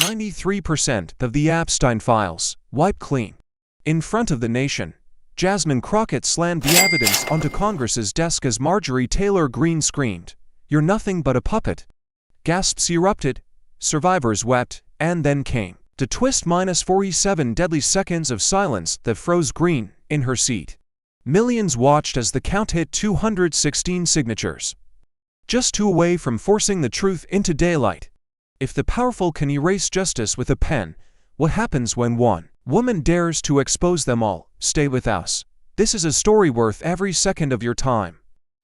93% of the Epstein files wiped clean. In front of the nation, Jasmine Crockett slammed the evidence onto Congress's desk as Marjorie Taylor Greene screamed, "You're nothing but a puppet." Gasps erupted, survivors wept, and then came the twist -47 deadly seconds of silence that froze Greene in her seat. Millions watched as the count hit 216 signatures. Just two away from forcing the truth into daylight. If the powerful can erase justice with a pen, what happens when one woman dares to expose them all? Stay with us. This is a story worth every second of your time.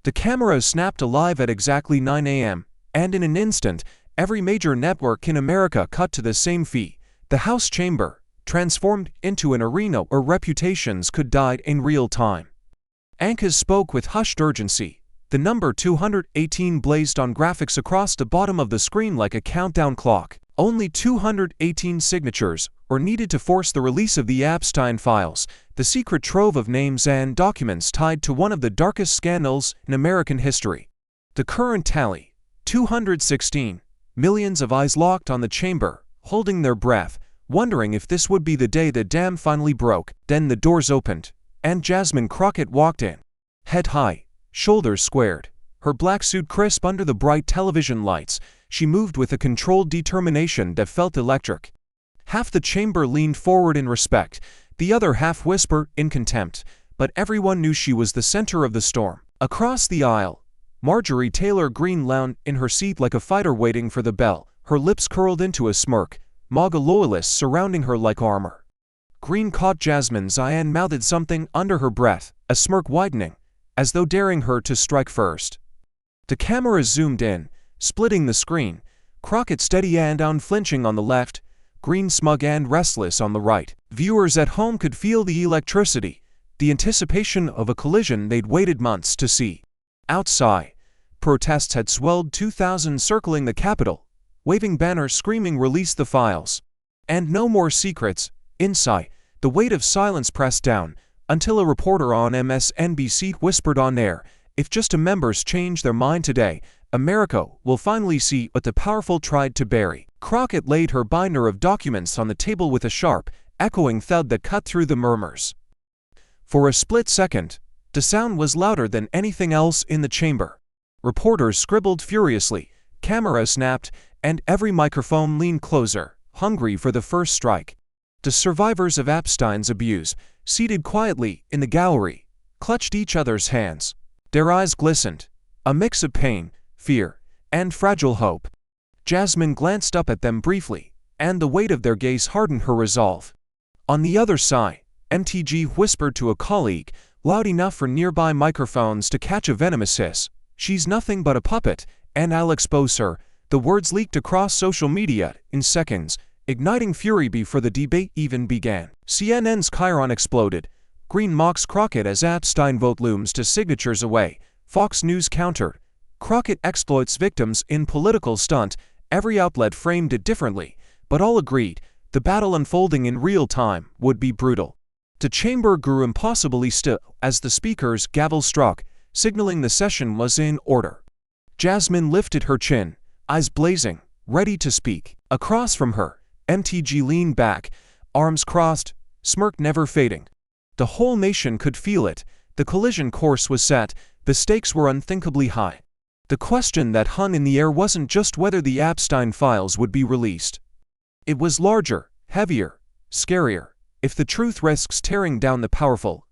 The camera snapped alive at exactly 9 a.m., and in an instant, every major network in America cut to the same feed. The House chamber, transformed into an arena where reputations could die in real time. Anchors spoke with hushed urgency. The number 218 blazed on graphics across the bottom of the screen like a countdown clock. Only 218 signatures were needed to force the release of the Epstein files, the secret trove of names and documents tied to one of the darkest scandals in American history. The current tally, 216. Millions of eyes locked on the chamber, holding their breath, wondering if this would be the day the dam finally broke. Then the doors opened, and Jasmine Crockett walked in. Head high, shoulders squared, her black suit crisp under the bright television lights, she moved with a controlled determination that felt electric. Half the chamber leaned forward in respect, the other half whispered in contempt, but everyone knew she was the center of the storm. Across the aisle, Marjorie Taylor Greene lounged in her seat like a fighter waiting for the bell, her lips curled into a smirk, MAGA loyalists surrounding her like armor. Greene caught Jasmine's eye and mouthed something under her breath, a smirk widening, as though daring her to strike first. The camera zoomed in, splitting the screen, Crockett steady and unflinching on the left, Greene smug and restless on the right. Viewers at home could feel the electricity, the anticipation of a collision they'd waited months to see. Outside, protests had swelled 2,000 circling the Capitol, waving banners screaming "Release the files." And no more secrets. Inside, the weight of silence pressed down, until a reporter on MSNBC whispered on air, "If just a members change their mind today, America will finally see what the powerful tried to bury." Crockett laid her binder of documents on the table with a sharp, echoing thud that cut through the murmurs. For a split second, the sound was louder than anything else in the chamber. Reporters scribbled furiously, cameras snapped, and every microphone leaned closer, hungry for the first strike. The survivors of Epstein's abuse, seated quietly in the gallery, clutched each other's hands. Their eyes glistened, a mix of pain, fear, and fragile hope. Jasmine glanced up at them briefly, and the weight of their gaze hardened her resolve. On the other side, MTG whispered to a colleague, loud enough for nearby microphones to catch a venomous hiss, "She's nothing but a puppet, and I'll expose her." The words leaked across social media in seconds, igniting fury before the debate even began. CNN's chyron exploded. Greene mocks Crockett as Epstein vote looms to signatures away. Fox News countered. Crockett exploits victims in political stunt. Every outlet framed it differently, but all agreed the battle unfolding in real time would be brutal. The chamber grew impossibly still as the speaker's gavel struck, signaling the session was in order. Jasmine lifted her chin, eyes blazing, ready to speak. Across from her, MTG leaned back, arms crossed, smirk never fading. The whole nation could feel it. The collision course was set, the stakes were unthinkably high. The question that hung in the air wasn't just whether the Epstein files would be released. It was larger, heavier, scarier. If the truth risks tearing down the powerful,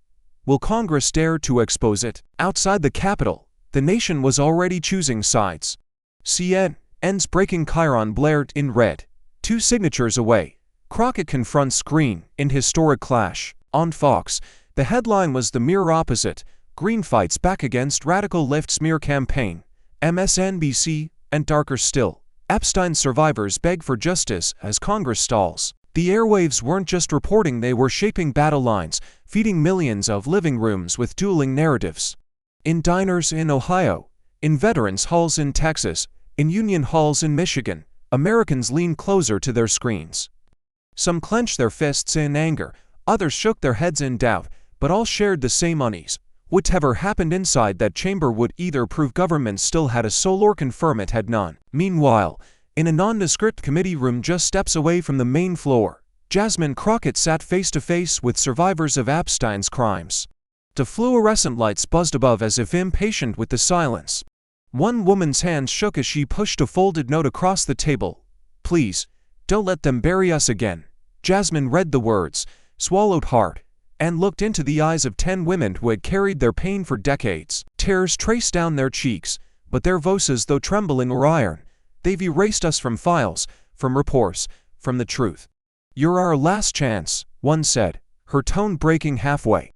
will Congress dare to expose it? Outside the Capitol, the nation was already choosing sides. CNN's breaking chyron blared in red. 2 signatures away, Crockett confronts Greene in historic clash. On Fox, the headline was the mirror opposite, Greene fights back against radical left smear campaign. MSNBC, and darker still, Epstein survivors beg for justice as Congress stalls. The airwaves weren't just reporting, they were shaping battle lines, feeding millions of living rooms with dueling narratives. In diners in Ohio, in veterans' halls in Texas, in union halls in Michigan, Americans leaned closer to their screens. Some clenched their fists in anger, others shook their heads in doubt, but all shared the same unease. Whatever happened inside that chamber would either prove government still had a soul or confirm it had none. Meanwhile, In a nondescript committee room just steps away from the main floor, Jasmine Crockett sat face-to-face with survivors of Epstein's crimes. The fluorescent lights buzzed above as if impatient with the silence. One woman's hands shook as she pushed a folded note across the table. "Please, don't let them bury us again." Jasmine read the words, swallowed hard, and looked into the eyes of 10 women who had carried their pain for decades. Tears traced down their cheeks, but their voices, though trembling, were iron. "They've erased us from files, from reports, from the truth. You're our last chance," one said, her tone breaking halfway.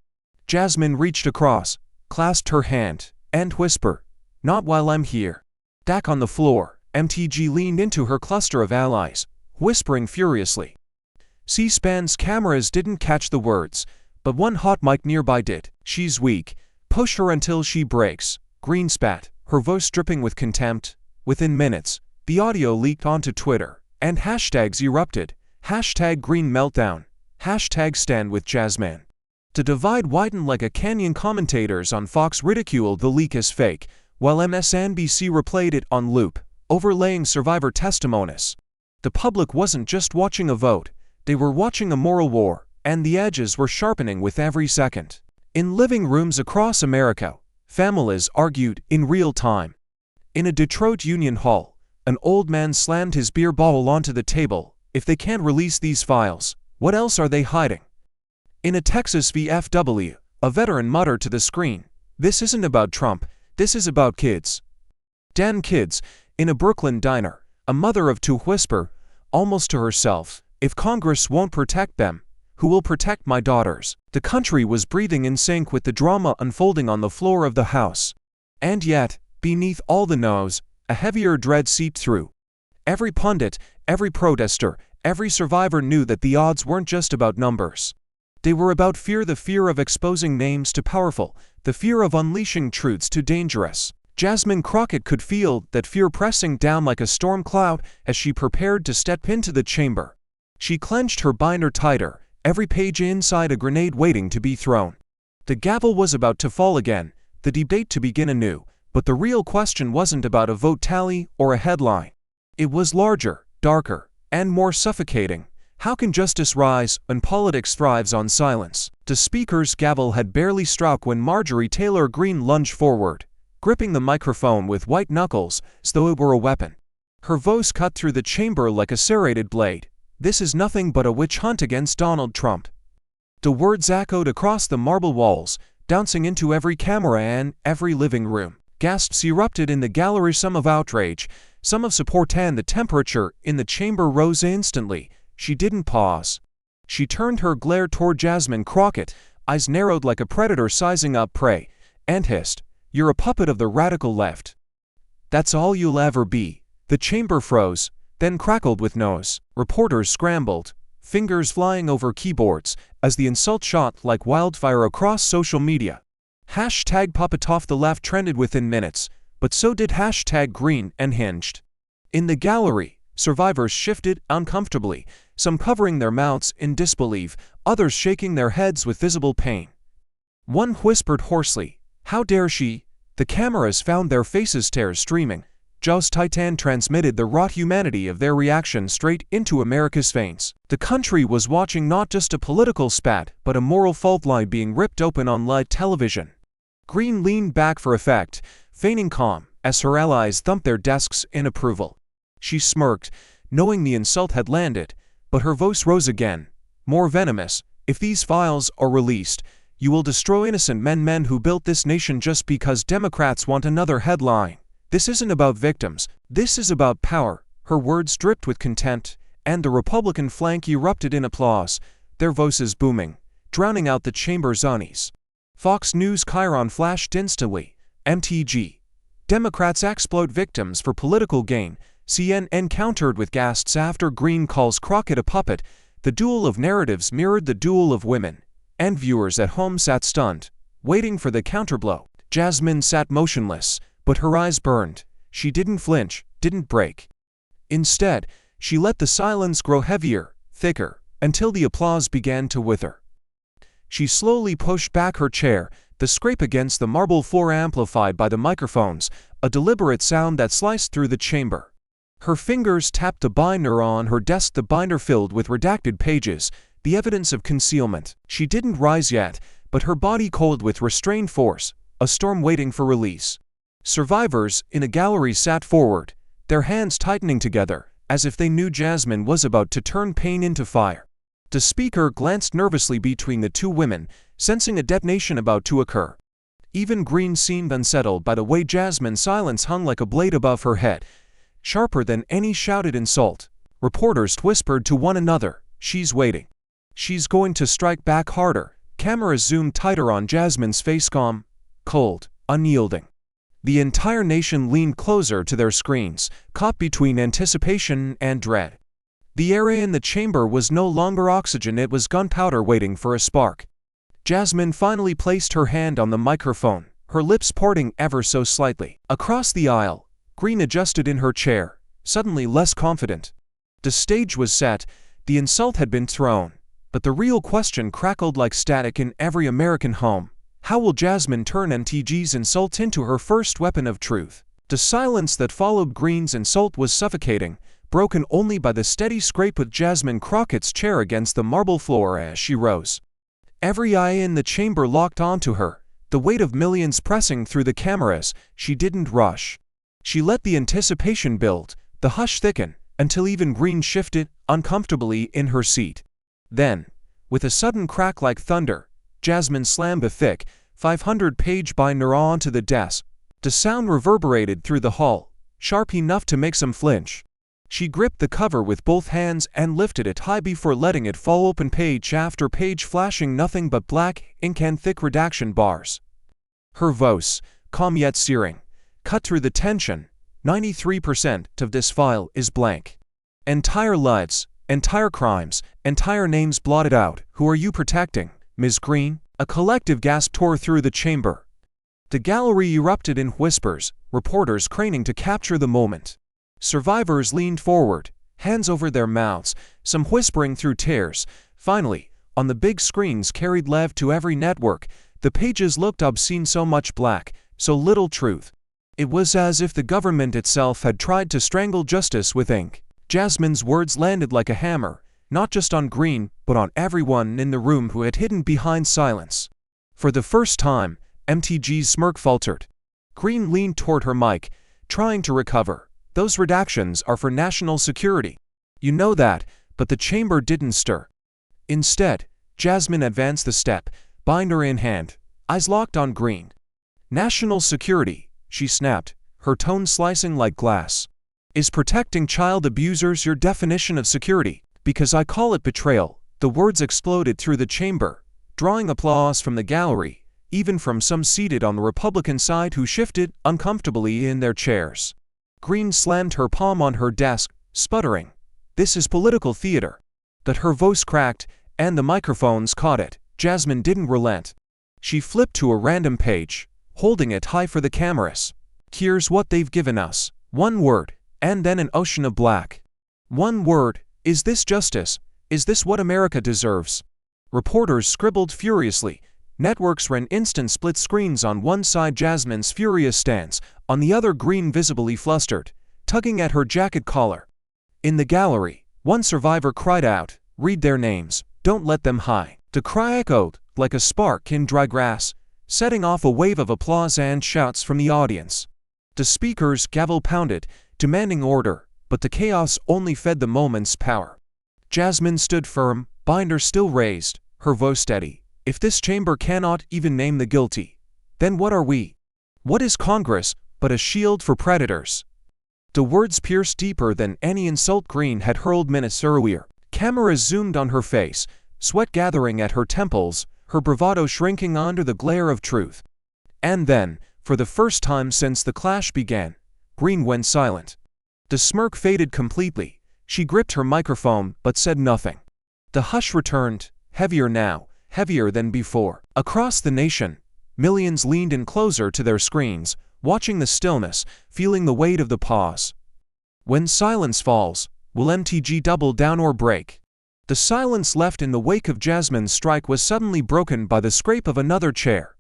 Jasmine reached across, clasped her hand, and whispered, "Not while I'm here." Back on the floor, MTG leaned into her cluster of allies, whispering furiously. C-SPAN's cameras didn't catch the words, but one hot mic nearby did. "She's weak. Push her until she breaks," Green spat, her voice dripping with contempt. Within minutes, the audio leaked onto Twitter, and hashtags erupted. #Green Meltdown, #Stand with Jasmine. The divide widened like a canyon. Commentators on Fox ridiculed the leak as fake, while MSNBC replayed it on loop, overlaying survivor testimonies. The public wasn't just watching a vote, they were watching a moral war, and the edges were sharpening with every second. In living rooms across America, families argued in real time. In a Detroit Union Hall, an old man slammed his beer bottle onto the table. "If they can't release these files, what else are they hiding?" In a Texas VFW, a veteran muttered to the screen, "This isn't about Trump, this is about kids." Damn kids. In a Brooklyn diner, a mother of 2 whispered, almost to herself, "If Congress won't protect them, who will protect my daughters?" The country was breathing in sync with the drama unfolding on the floor of the House. And yet, beneath all the noise, a heavier dread seeped through. Every pundit, every protester, every survivor knew that the odds weren't just about numbers. They were about fear, the fear of exposing names to powerful, the fear of unleashing truths to dangerous. Jasmine Crockett could feel that fear pressing down like a storm cloud as she prepared to step into the chamber. She clenched her binder tighter, every page inside a grenade waiting to be thrown. The gavel was about to fall again, the debate to begin anew, but the real question wasn't about a vote tally or a headline. It was larger, darker, and more suffocating. How can justice rise when politics thrives on silence? The speaker's gavel had barely struck when Marjorie Taylor Greene lunged forward, gripping the microphone with white knuckles as though it were a weapon. Her voice cut through the chamber like a serrated blade. "This is nothing but a witch hunt against Donald Trump." The words echoed across the marble walls, bouncing into every camera and every living room. Gasps erupted in the gallery, some of outrage, some of support, and the temperature in the chamber rose instantly. She didn't pause. She turned her glare toward Jasmine Crockett, eyes narrowed like a predator sizing up prey, and hissed, "You're a puppet of the radical left. That's all you'll ever be." The chamber froze, then crackled with noise. Reporters scrambled, fingers flying over keyboards, as the insult shot like wildfire across social media. #Puppet off the left trended within minutes, but so did #Green and Hinged. In the gallery, survivors shifted uncomfortably, some covering their mouths in disbelief, others shaking their heads with visible pain. One whispered hoarsely, "How dare she?" The cameras found their faces, tears streaming. Joe's Titan transmitted the raw humanity of their reaction straight into America's veins. The country was watching not just a political spat, but a moral fault line being ripped open on live television. Green leaned back for effect, feigning calm, as her allies thumped their desks in approval. She smirked, knowing the insult had landed, but her voice rose again, more venomous. "If these files are released, you will destroy innocent men who built this nation just because Democrats want another headline. This isn't about victims, this is about power." Her words dripped with contempt, and the Republican flank erupted in applause, their voices booming, drowning out the chamber's unease. Fox News chyron flashed instantly. MTG. Democrats exploit victims for political gain. CNN countered with gasps after Green calls Crockett a puppet. The duel of narratives mirrored the duel of women, and viewers at home sat stunned, waiting for the counterblow. Jasmine sat motionless, but her eyes burned. She didn't flinch, didn't break. Instead, she let the silence grow heavier, thicker, until the applause began to wither. She slowly pushed back her chair, the scrape against the marble floor amplified by the microphones, a deliberate sound that sliced through the chamber. Her fingers tapped the binder on her desk, the binder filled with redacted pages, the evidence of concealment. She didn't rise yet, but her body cold with restrained force, a storm waiting for release. Survivors in a gallery sat forward, their hands tightening together, as if they knew Jasmine was about to turn pain into fire. The speaker glanced nervously between the two women, sensing a detonation about to occur. Even Green seemed unsettled by the way Jasmine's silence hung like a blade above her head, sharper than any shouted insult. Reporters whispered to one another, "She's waiting. She's going to strike back harder." Cameras zoomed tighter on Jasmine's face, calm, cold, unyielding. The entire nation leaned closer to their screens, caught between anticipation and dread. The air in the chamber was no longer oxygen, it was gunpowder waiting for a spark. Jasmine finally placed her hand on the microphone, her lips parting ever so slightly. Across the aisle, Green adjusted in her chair, suddenly less confident. The stage was set, the insult had been thrown, but the real question crackled like static in every American home. How will Jasmine turn MTG's insult into her first weapon of truth? The silence that followed Green's insult was suffocating, broken only by the steady scrape of Jasmine Crockett's chair against the marble floor as she rose. Every eye in the chamber locked onto her, the weight of millions pressing through the cameras. She didn't rush. She let the anticipation build, the hush thicken, until even Green shifted uncomfortably in her seat. Then, with a sudden crack like thunder, Jasmine slammed a thick, 500-page binder onto the desk. The sound reverberated through the hall, sharp enough to make some flinch. She gripped the cover with both hands and lifted it high before letting it fall open, page after page flashing nothing but black ink and thick redaction bars. Her voice, calm yet searing, cut through the tension. 93% of this file is blank. Entire lives, entire crimes, entire names blotted out. Who are you protecting, Ms. Green? A collective gasp tore through the chamber. The gallery erupted in whispers, reporters craning to capture the moment. Survivors leaned forward, hands over their mouths, some whispering through tears. Finally, on the big screens carried live to every network, the pages looked obscene, so much black, so little truth. It was as if the government itself had tried to strangle justice with ink. Jasmine's words landed like a hammer, not just on Green, but on everyone in the room who had hidden behind silence. For the first time, MTG's smirk faltered. Green leaned toward her mic, trying to recover. "Those redactions are for national security. You know that," but the chamber didn't stir. Instead, Jasmine advanced a step, binder in hand, eyes locked on Green. "National security," she snapped, her tone slicing like glass. "Is protecting child abusers your definition of security? Because I call it betrayal." The words exploded through the chamber, drawing applause from the gallery, even from some seated on the Republican side who shifted uncomfortably in their chairs. Green slammed her palm on her desk, sputtering, "This is political theater." That her voice cracked, and the microphones caught it. Jasmine didn't relent. She flipped to a random page, holding it high for the cameras. "Here's what they've given us. One word, and then an ocean of black. One word. Is this justice? Is this what America deserves?" Reporters scribbled furiously. Networks ran instant split screens. On one side Jasmine's furious stance, on the other Green visibly flustered, tugging at her jacket collar. In the gallery, one survivor cried out, "Read their names, don't let them hide." The cry echoed, like a spark in dry grass, setting off a wave of applause and shouts from the audience. The speaker's gavel pounded, demanding order, but the chaos only fed the moment's power. Jasmine stood firm, binder still raised, her voice steady. "If this chamber cannot even name the guilty, then what are we? What is Congress but a shield for predators?" The words pierced deeper than any insult Green had hurled minutes earlier. Cameras zoomed on her face, sweat gathering at her temples, her bravado shrinking under the glare of truth. And then, for the first time since the clash began, Green went silent. The smirk faded completely. She gripped her microphone but said nothing. The hush returned, heavier now, heavier than before. Across the nation, millions leaned in closer to their screens, watching the stillness, feeling the weight of the pause. When silence falls, will MTG double down or break? The silence left in the wake of Jasmine's strike was suddenly broken by the scrape of another chair.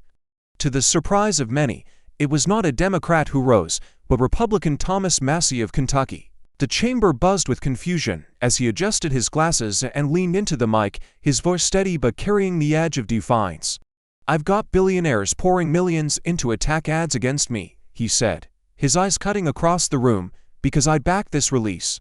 To the surprise of many, it was not a Democrat who rose, but Republican Thomas Massey of Kentucky. The chamber buzzed with confusion as he adjusted his glasses and leaned into the mic, his voice steady but carrying the edge of defiance. "I've got billionaires pouring millions into attack ads against me," he said, his eyes cutting across the room, "because I back this release.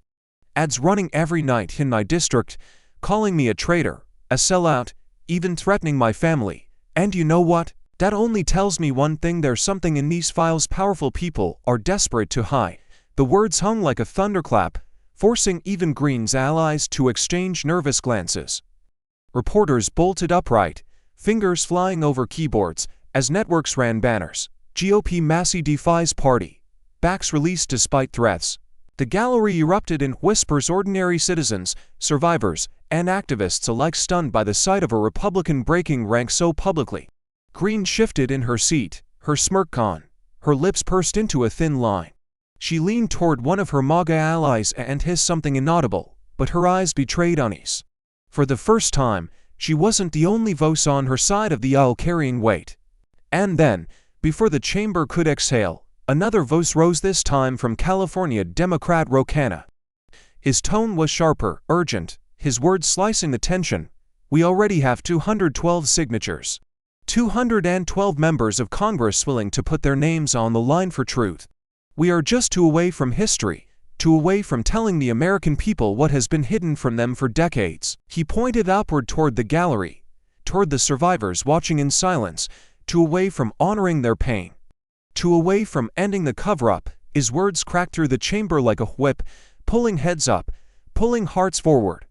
Ads running every night in my district, calling me a traitor, a sellout, even threatening my family. And you know what? That only tells me one thing: there's something in these files powerful people are desperate to hide." The words hung like a thunderclap, forcing even Green's allies to exchange nervous glances. Reporters bolted upright, fingers flying over keyboards, as networks ran banners. "GOP Massey defies party. Backs released despite threats." The gallery erupted in whispers, ordinary citizens, survivors, and activists alike stunned by the sight of a Republican breaking rank so publicly. Green shifted in her seat, her smirk gone, her lips pursed into a thin line. She leaned toward one of her MAGA allies and hissed something inaudible, but her eyes betrayed unease. For the first time, she wasn't the only voice on her side of the aisle carrying weight. And then, before the chamber could exhale, another voice rose, this time from California Democrat Rocana. His tone was sharper, urgent, his words slicing the tension. "We already have 212 signatures. 212 members of Congress willing to put their names on the line for truth. We are just two away from history, two away from telling the American people what has been hidden from them for decades." He pointed upward toward the gallery, toward the survivors watching in silence, two away from honoring their pain, two away from ending the cover-up. His words cracked through the chamber like a whip, pulling heads up, pulling hearts forward.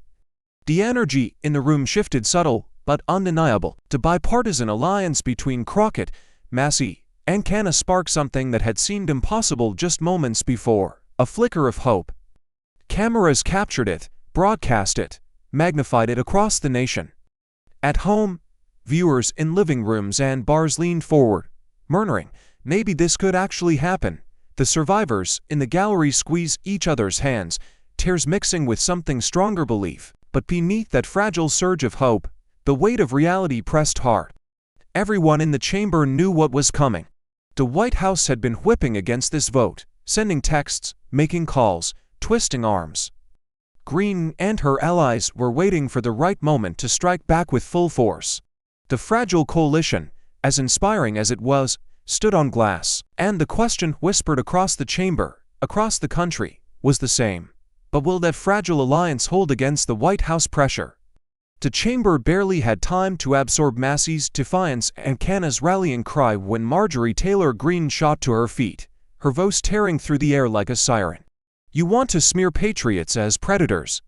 The energy in the room shifted, subtle but undeniable. The bipartisan alliance between Crockett, Massey, and Canna sparked something that had seemed impossible just moments before, a flicker of hope. Cameras captured it, broadcast it, magnified it across the nation. At home, viewers in living rooms and bars leaned forward, murmuring, "Maybe this could actually happen." The survivors in the gallery squeezed each other's hands, tears mixing with something stronger, belief. But beneath that fragile surge of hope, the weight of reality pressed hard. Everyone in the chamber knew what was coming. The White House had been whipping against this vote, sending texts, making calls, twisting arms. Green and her allies were waiting for the right moment to strike back with full force. The fragile coalition, as inspiring as it was, stood on glass, and the question whispered across the chamber, across the country, was the same. But will that fragile alliance hold against the White House pressure? The chamber barely had time to absorb Massey's defiance and Canna's rallying cry when Marjorie Taylor Greene shot to her feet, her voice tearing through the air like a siren. "You want to smear patriots as predators?"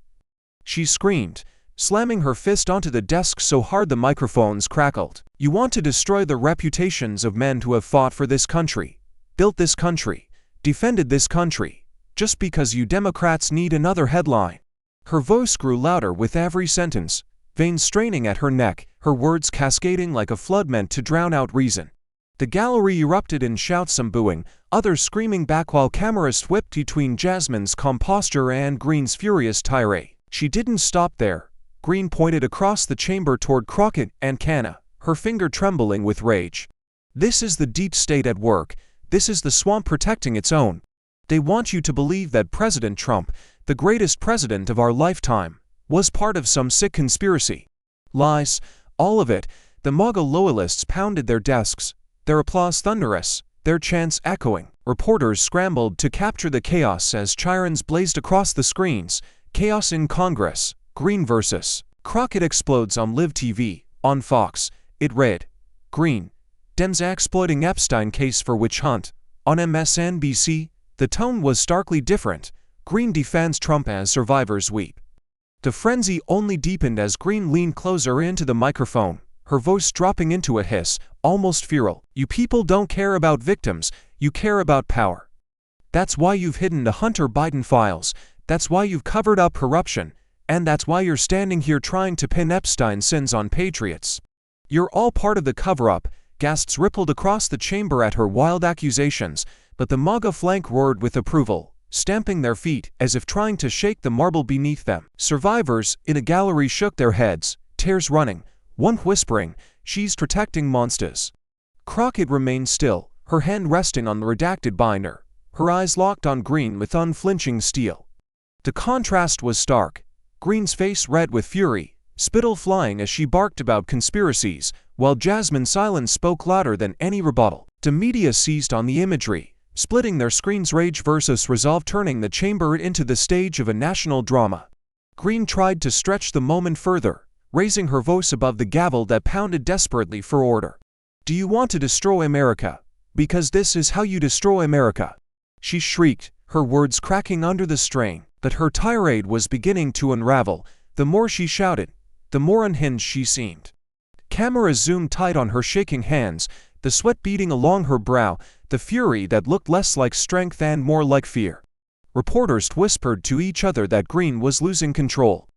she screamed, slamming her fist onto the desk so hard the microphones crackled. "You want to destroy the reputations of men who have fought for this country, built this country, defended this country, just because you Democrats need another headline." Her voice grew louder with every sentence, veins straining at her neck, her words cascading like a flood meant to drown out reason. The gallery erupted in shouts, some booing, others screaming back while cameras swept between Jasmine's calm posture and Green's furious tirade. She didn't stop there. Green pointed across the chamber toward Crockett and Canna, her finger trembling with rage. "This is the deep state at work. This is the swamp protecting its own. They want you to believe that President Trump, the greatest president of our lifetime, was part of some sick conspiracy. Lies, all of it." The MAGA loyalists pounded their desks, their applause thunderous, their chants echoing. Reporters scrambled to capture the chaos as chirons blazed across the screens. Chaos in Congress, Green versus Crockett explodes on Live TV. On Fox, it read, "Green, Dems exploiting Epstein case for witch hunt." On MSNBC, the tone was starkly different. Green defends Trump as survivors weep. The frenzy only deepened as Green leaned closer into the microphone, her voice dropping into a hiss, almost feral. "You people don't care about victims, you care about power. That's why you've hidden the Hunter Biden files, that's why you've covered up corruption, and that's why you're standing here trying to pin Epstein's sins on patriots. You're all part of the cover-up." Gasps rippled across the chamber at her wild accusations, but the MAGA flank roared with approval, stamping their feet as if trying to shake the marble beneath them. Survivors in a gallery shook their heads, tears running, one whispering, "She's protecting monsters." Crockett remained still, her hand resting on the redacted binder, her eyes locked on Green with unflinching steel. The contrast was stark. Green's face red with fury, spittle flying as she barked about conspiracies, while Jasmine's silence spoke louder than any rebuttal. The media seized on the imagery, splitting their screens, rage versus resolve, turning the chamber into the stage of a national drama. Green tried to stretch the moment further, raising her voice above the gavel that pounded desperately for order. "Do you want to destroy America? Because this is how you destroy America," she shrieked, her words cracking under the strain. But her tirade was beginning to unravel. The more she shouted, the more unhinged she seemed. Cameras zoomed tight on her shaking hands, the sweat beading along her brow, the fury that looked less like strength and more like fear. Reporters whispered to each other that Green was losing control.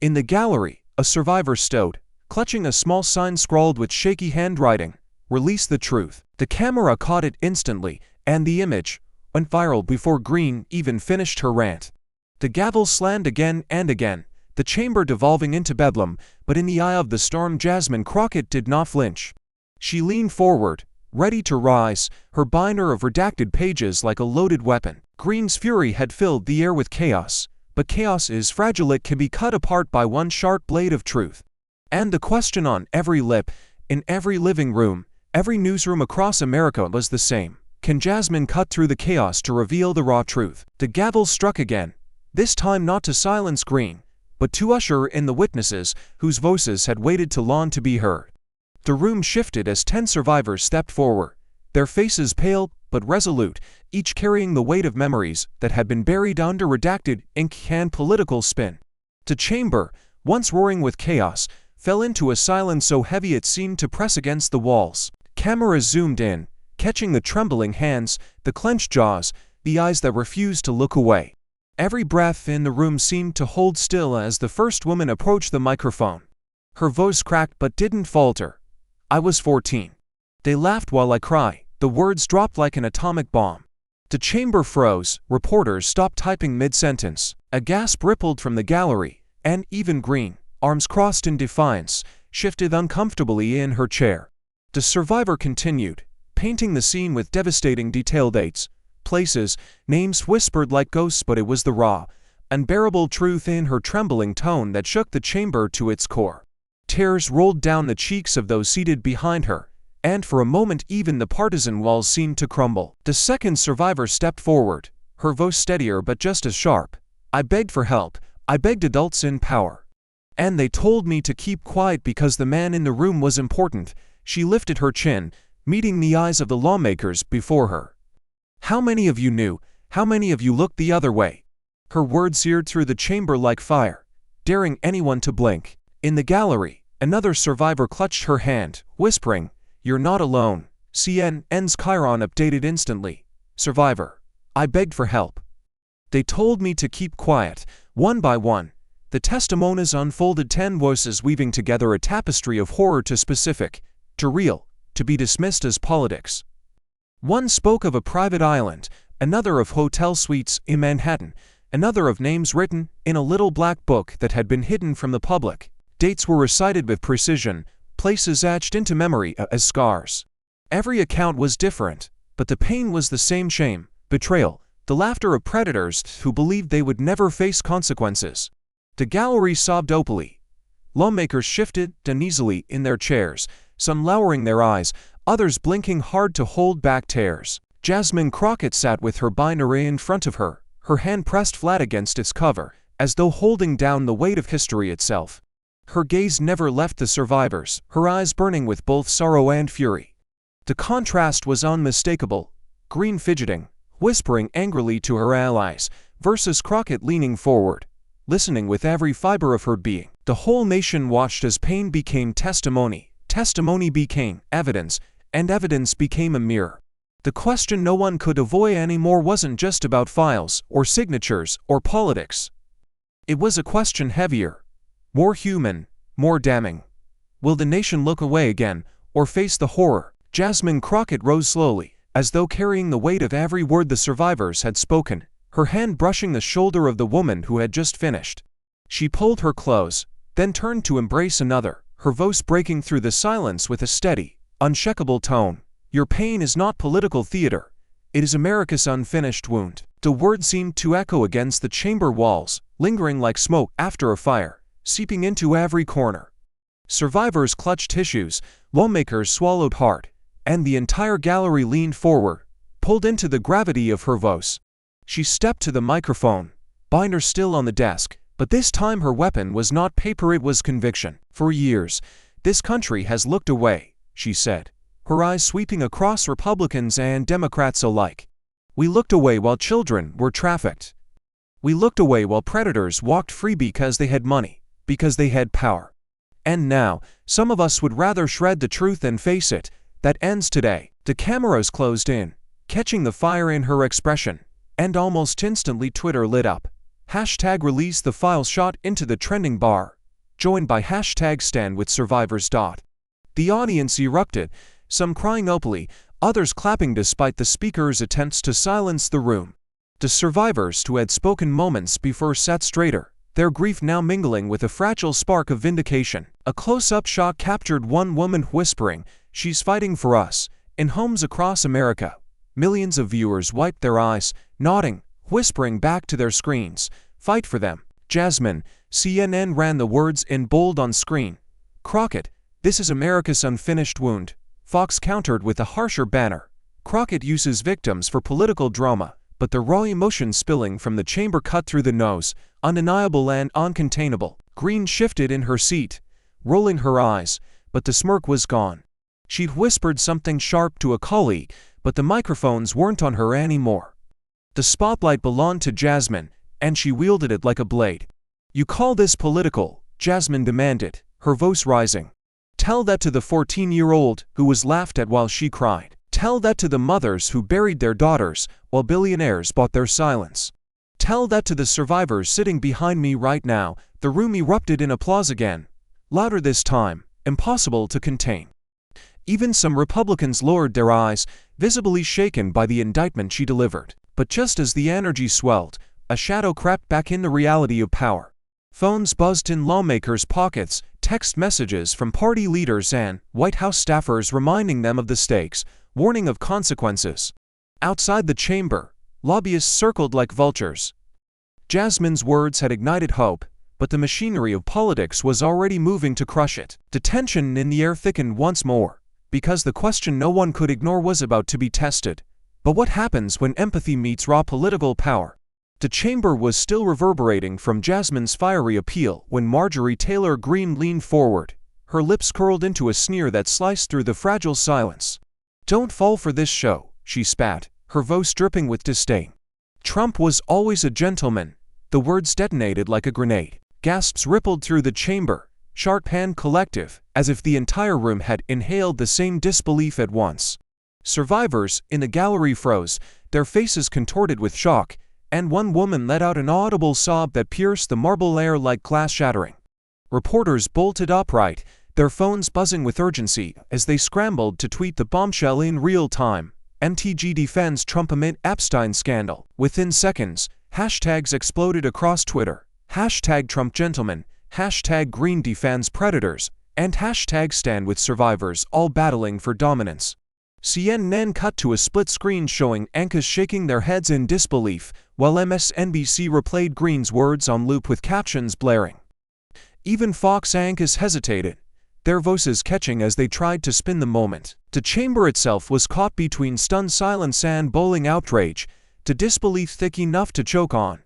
In the gallery, a survivor stood, clutching a small sign scrawled with shaky handwriting, "Release the truth." The camera caught it instantly, and the image went viral before Green even finished her rant. The gavel slammed again and again, the chamber devolving into bedlam, but in the eye of the storm Jasmine Crockett did not flinch. She leaned forward, ready to rise, her binder of redacted pages like a loaded weapon. Green's fury had filled the air with chaos, but chaos is fragile. It can be cut apart by one sharp blade of truth. And the question on every lip, in every living room, every newsroom across America was the same. Can Jasmine cut through the chaos to reveal the raw truth? The gavel struck again, this time not to silence Green, but to usher in the witnesses whose voices had waited too long to be heard. The room shifted as 10 survivors stepped forward, their faces pale but resolute, each carrying the weight of memories that had been buried under redacted ink and political spin. The chamber, once roaring with chaos, fell into a silence so heavy it seemed to press against the walls. Cameras zoomed in, catching the trembling hands, the clenched jaws, the eyes that refused to look away. Every breath in the room seemed to hold still as the first woman approached the microphone. Her voice cracked but didn't falter. "I was 14. They laughed while I cried." The words dropped like an atomic bomb. The chamber froze, reporters stopped typing mid-sentence. A gasp rippled from the gallery, and even Green, arms crossed in defiance, shifted uncomfortably in her chair. The survivor continued, painting the scene with devastating detail, dates, places, names whispered like ghosts, but it was the raw, unbearable truth in her trembling tone that shook the chamber to its core. Tears rolled down the cheeks of those seated behind her, and for a moment even the partisan walls seemed to crumble. The second survivor stepped forward, her voice steadier but just as sharp. "I begged for help. I begged adults in power. And they told me to keep quiet because the man in the room was important." She lifted her chin, meeting the eyes of the lawmakers before her. "How many of you knew? How many of you looked the other way?" Her words seared through the chamber like fire, daring anyone to blink. In the gallery, another survivor clutched her hand, whispering, "You're not alone." CNN's Chiron updated instantly. "Survivor. I begged for help. They told me to keep quiet." One by one, the testimonies unfolded, 10 voices weaving together a tapestry of horror, too specific, too real, to be dismissed as politics. One spoke of a private island, another of hotel suites in Manhattan, another of names written in a little black book that had been hidden from the public. Dates were recited with precision, places etched into memory as scars. Every account was different, but the pain was the same: shame, betrayal, the laughter of predators who believed they would never face consequences. The gallery sobbed openly. Lawmakers shifted uneasily in their chairs, some lowering their eyes, others blinking hard to hold back tears. Jasmine Crockett sat with her binder in front of her, her hand pressed flat against its cover, as though holding down the weight of history itself. Her gaze never left the survivors, her eyes burning with both sorrow and fury. The contrast was unmistakable: Green fidgeting, whispering angrily to her allies, versus Crockett leaning forward, listening with every fiber of her being. The whole nation watched as pain became testimony, testimony became evidence, and evidence became a mirror. The question no one could avoid anymore wasn't just about files, or signatures, or politics. It was a question heavier, more human, more damning. Will the nation look away again, or face the horror? Jasmine Crockett rose slowly, as though carrying the weight of every word the survivors had spoken, her hand brushing the shoulder of the woman who had just finished. She pulled her close, then turned to embrace another, her voice breaking through the silence with a steady, unshakable tone. "Your pain is not political theater. It is America's unfinished wound. The word seemed to echo against the chamber walls, lingering like smoke after a fire, seeping into every corner. Survivors clutched tissues, lawmakers swallowed hard, and the entire gallery leaned forward, pulled into the gravity of her voice. She stepped to the microphone, binder still on the desk, but this time her weapon was not paper, it was conviction. For years, this country has looked away, she said, her eyes sweeping across Republicans and Democrats alike. We looked away while children were trafficked. We looked away while predators walked free because they had money, because they had power. And now, some of us would rather shred the truth and face it. That ends today. The cameras closed in, catching the fire in her expression, and almost instantly Twitter lit up. Hashtag release the file shot into the trending bar, joined by hashtag stand with survivors. The audience erupted, some crying openly, others clapping despite the speaker's attempts to silence the room. The survivors who had spoken moments before sat straighter, their grief now mingling with a fragile spark of vindication. A close-up shot captured one woman whispering, "She's fighting for us." In homes across America, millions of viewers wiped their eyes, nodding, whispering back to their screens, "Fight for them." Jasmine, CNN ran the words in bold on screen. Crockett, "This is America's unfinished wound." Fox countered with a harsher banner. Crockett uses victims for political drama, but the raw emotion spilling from the chamber cut through the nose, undeniable and uncontainable. Green shifted in her seat, rolling her eyes, but the smirk was gone. She'd whispered something sharp to a colleague, but the microphones weren't on her anymore. The spotlight belonged to Jasmine, and she wielded it like a blade. "You call this political?" Jasmine demanded, her voice rising. "Tell that to the 14-year-old who was laughed at while she cried. Tell that to the mothers who buried their daughters while billionaires bought their silence. Tell that to the survivors sitting behind me right now." The room erupted in applause again, louder this time, impossible to contain. Even some Republicans lowered their eyes, visibly shaken by the indictment she delivered. But just as the energy swelled, a shadow crept back in: the reality of power. Phones buzzed in lawmakers' pockets, text messages from party leaders and White House staffers reminding them of the stakes, warning of consequences. Outside the chamber, lobbyists circled like vultures. Jasmine's words had ignited hope, but the machinery of politics was already moving to crush it. The tension in the air thickened once more, because the question no one could ignore was about to be tested. But what happens when empathy meets raw political power? The chamber was still reverberating from Jasmine's fiery appeal when Marjorie Taylor Greene leaned forward, her lips curled into a sneer that sliced through the fragile silence. "Don't fall for this show," she spat, her voice dripping with disdain. "Trump was always a gentleman." The words detonated like a grenade. Gasps rippled through the chamber, sharp and collective, as if the entire room had inhaled the same disbelief at once. Survivors in the gallery froze, their faces contorted with shock, and one woman let out an audible sob that pierced the marble air like glass shattering. Reporters bolted upright, their phones buzzing with urgency as they scrambled to tweet the bombshell in real time. MTG defends Trump amid Epstein scandal. Within seconds, hashtags exploded across Twitter. Hashtag Trump gentleman, hashtag Green defends predators, and hashtag stand with survivors, all battling for dominance. CNN cut to a split screen showing anchors shaking their heads in disbelief, while MSNBC replayed Green's words on loop with captions blaring. Even Fox anchors hesitated, their voices catching as they tried to spin the moment. The chamber itself was caught between stunned silence and bowling outrage, the disbelief thick enough to choke on.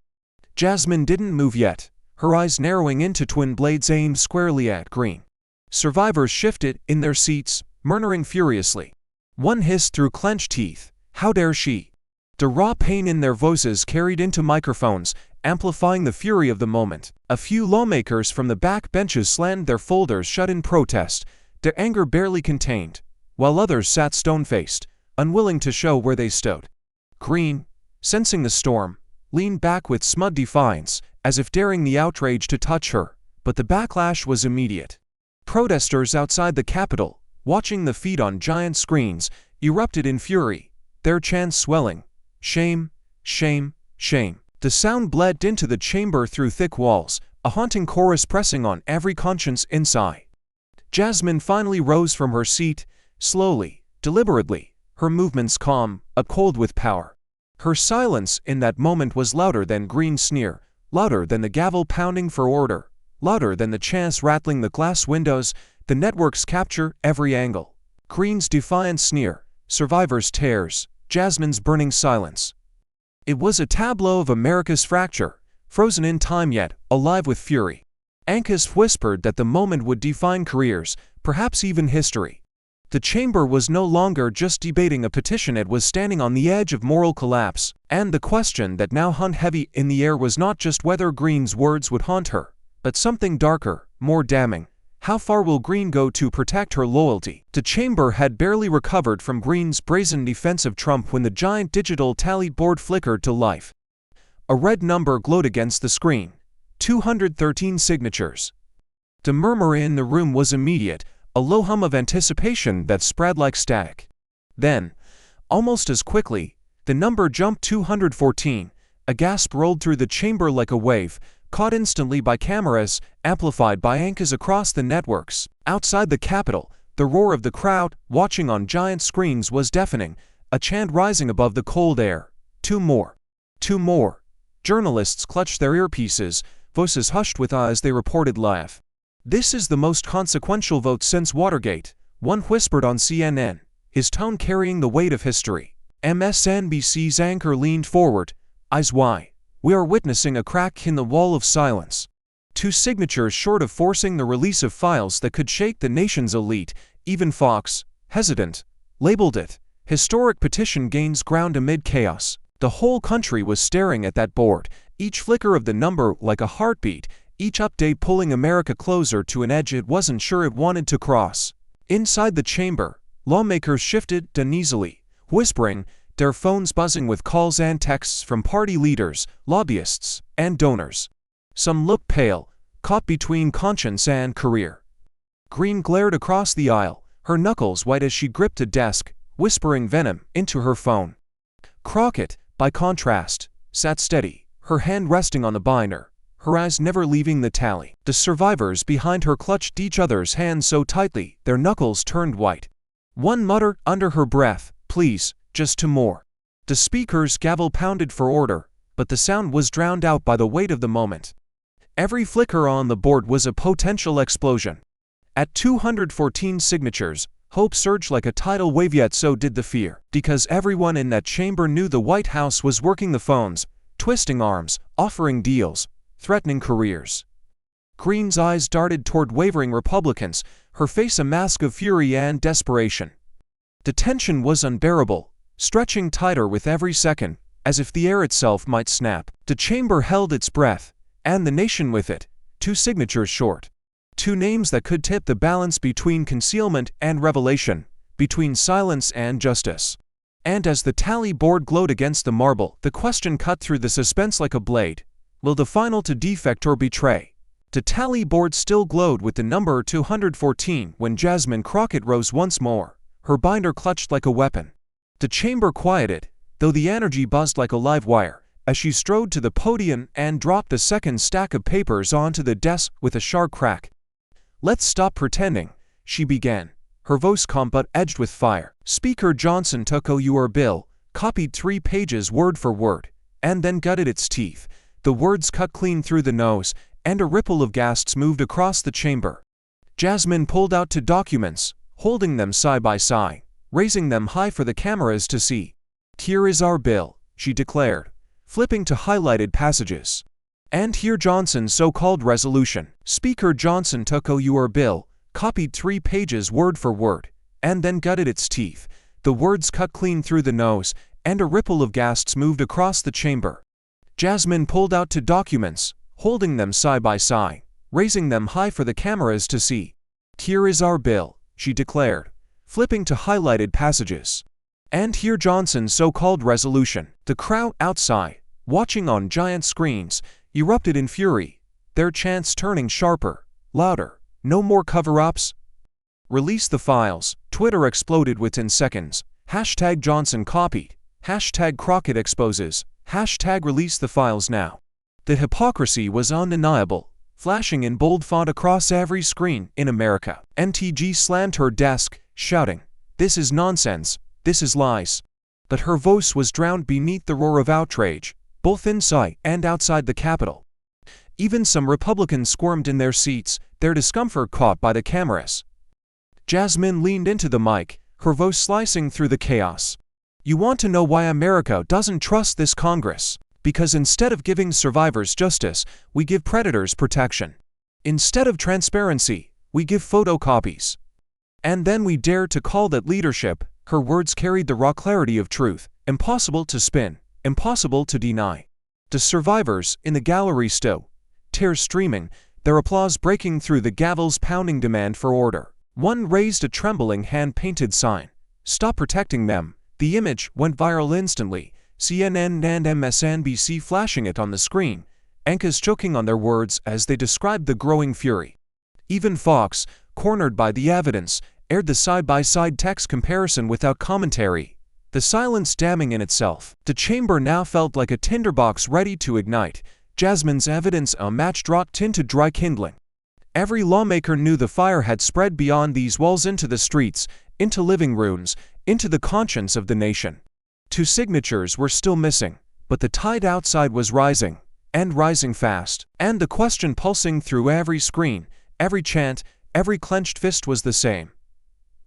Jasmine didn't move yet, her eyes narrowing into twin blades aimed squarely at Green. Survivors shifted in their seats, murmuring furiously. One hissed through clenched teeth, "How dare she?" The raw pain in their voices carried into microphones, amplifying the fury of the moment. A few lawmakers from the back benches slammed their folders shut in protest, their anger barely contained, while others sat stone-faced, unwilling to show where they stood. Green, sensing the storm, leaned back with smug defiance, as if daring the outrage to touch her, but the backlash was immediate. Protesters outside the Capitol, watching the feed on giant screens, erupted in fury, their chants swelling, "Shame, shame, shame." The sound bled into the chamber through thick walls, a haunting chorus pressing on every conscience inside. Jasmine finally rose from her seat, slowly, deliberately, her movements calm, cold with power. Her silence in that moment was louder than Green's sneer, louder than the gavel pounding for order, louder than the chance rattling the glass windows, the network's capture every angle. Green's defiant sneer, survivors' tears, Jasmine's burning silence. It was a tableau of America's fracture, frozen in time yet alive with fury. Ankis whispered that the moment would define careers, perhaps even history. The chamber was no longer just debating a petition, it was standing on the edge of moral collapse, and the question that now hung heavy in the air was not just whether Green's words would haunt her, but something darker, more damning. How far will Green go to protect her loyalty? The chamber had barely recovered from Green's brazen defense of Trump when the giant digital tally board flickered to life. A red number glowed against the screen. 213 signatures. The murmur in the room was immediate, a low hum of anticipation that spread like static. Then, almost as quickly, the number jumped 214. A gasp rolled through the chamber like a wave, caught instantly by cameras, amplified by anchors across the networks. Outside the Capitol, the roar of the crowd, watching on giant screens, was deafening, a chant rising above the cold air. 2 more. 2 more. Journalists clutched their earpieces, voices hushed with awe as they reported live. "This is the most consequential vote since Watergate," one whispered on CNN, his tone carrying the weight of history. MSNBC's anchor leaned forward, eyes wide. "We are witnessing a crack in the wall of silence." 2 signatures short of forcing the release of files that could shake the nation's elite, even Fox, hesitant, labeled it, "Historic petition gains ground amid chaos." The whole country was staring at that board, each flicker of the number like a heartbeat, each update pulling America closer to an edge it wasn't sure it wanted to cross. Inside the chamber, lawmakers shifted uneasily, whispering, their phones buzzing with calls and texts from party leaders, lobbyists, and donors. Some looked pale, caught between conscience and career. Green glared across the aisle, her knuckles white as she gripped a desk, whispering venom into her phone. Crockett, by contrast, sat steady, her hand resting on the binder, her eyes never leaving the tally. The survivors behind her clutched each other's hands so tightly, their knuckles turned white. One muttered under her breath, "Please, just 2 more." The speaker's gavel pounded for order, but the sound was drowned out by the weight of the moment. Every flicker on the board was a potential explosion. At 214 signatures, hope surged like a tidal wave, yet so did the fear, because everyone in that chamber knew the White House was working the phones, twisting arms, offering deals, threatening careers. Green's eyes darted toward wavering Republicans, her face a mask of fury and desperation. The tension was unbearable, stretching tighter with every second, as if the air itself might snap. The chamber held its breath, and the nation with it, 2 signatures short. 2 names that could tip the balance between concealment and revelation, between silence and justice. And as the tally board glowed against the marble, the question cut through the suspense like a blade. Will the final to defect or betray? The tally board still glowed with the number 214 when Jasmine Crockett rose once more, her binder clutched like a weapon. The chamber quieted, though the energy buzzed like a live wire, as she strode to the podium and dropped the second stack of papers onto the desk with a sharp crack. "Let's stop pretending," she began, her voice calm but edged with fire. Speaker Johnson took your bill, copied 3 pages word for word, and then gutted its teeth. The words cut clean through the nose, and a ripple of gasps moved across the chamber. Jasmine pulled out 2 documents, holding them side by side, raising them high for the cameras to see. "Here is our bill," she declared, flipping to highlighted passages. "And here Johnson's so-called resolution." Speaker Johnson took your bill, copied 3 pages word for word, and then gutted its teeth. The words cut clean through the nose, and a ripple of gasps moved across the chamber. Jasmine pulled out 2 documents, holding them side by side, raising them high for the cameras to see. "Here is our bill," she declared, flipping to highlighted passages. "And here Johnson's so-called resolution." The crowd outside, watching on giant screens, erupted in fury, their chants turning sharper, louder. "No more cover-ups. Release the files." Twitter exploded within seconds. Hashtag Johnson copied. Hashtag Crockett exposes. Hashtag release the files now. The hypocrisy was undeniable, flashing in bold font across every screen in America. MTG slammed her desk, shouting, "This is nonsense. This is lies. But her voice was drowned beneath the roar of outrage, both inside and outside the Capitol. Even some Republicans squirmed in their seats, their discomfort caught by the cameras. Jasmine leaned into the mic, her voice slicing through the chaos. You want to know why America doesn't trust this Congress? Because instead of giving survivors justice, we give predators protection. Instead of transparency, we give photocopies. And then we dare to call that leadership. Her words carried the raw clarity of truth, impossible to spin, impossible to deny. The survivors in the gallery stood, tears streaming, their applause breaking through the gavel's pounding demand for order. One raised a trembling hand-painted sign. Stop protecting them. The image went viral instantly, CNN and MSNBC flashing it on the screen, anchors choking on their words as they described the growing fury. Even Fox, cornered by the evidence, aired the side-by-side text comparison without commentary, the silence damning in itself. The chamber now felt like a tinderbox ready to ignite, Jasmine's evidence a match dropped into dry kindling. Every lawmaker knew the fire had spread beyond these walls into the streets, into living rooms, into the conscience of the nation. 2 signatures were still missing, but the tide outside was rising, and rising fast. And the question pulsing through every screen, every chant, every clenched fist was the same.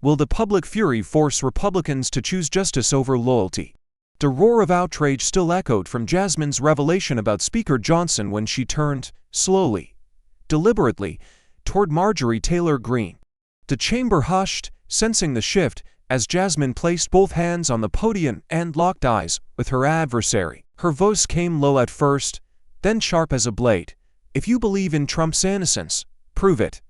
Will the public fury force Republicans to choose justice over loyalty? The roar of outrage still echoed from Jasmine's revelation about Speaker Johnson when she turned, slowly, deliberately, toward Marjorie Taylor Greene. The chamber hushed, sensing the shift, as Jasmine placed both hands on the podium and locked eyes with her adversary. Her voice came low at first, then sharp as a blade. If you believe in Trump's innocence, prove it.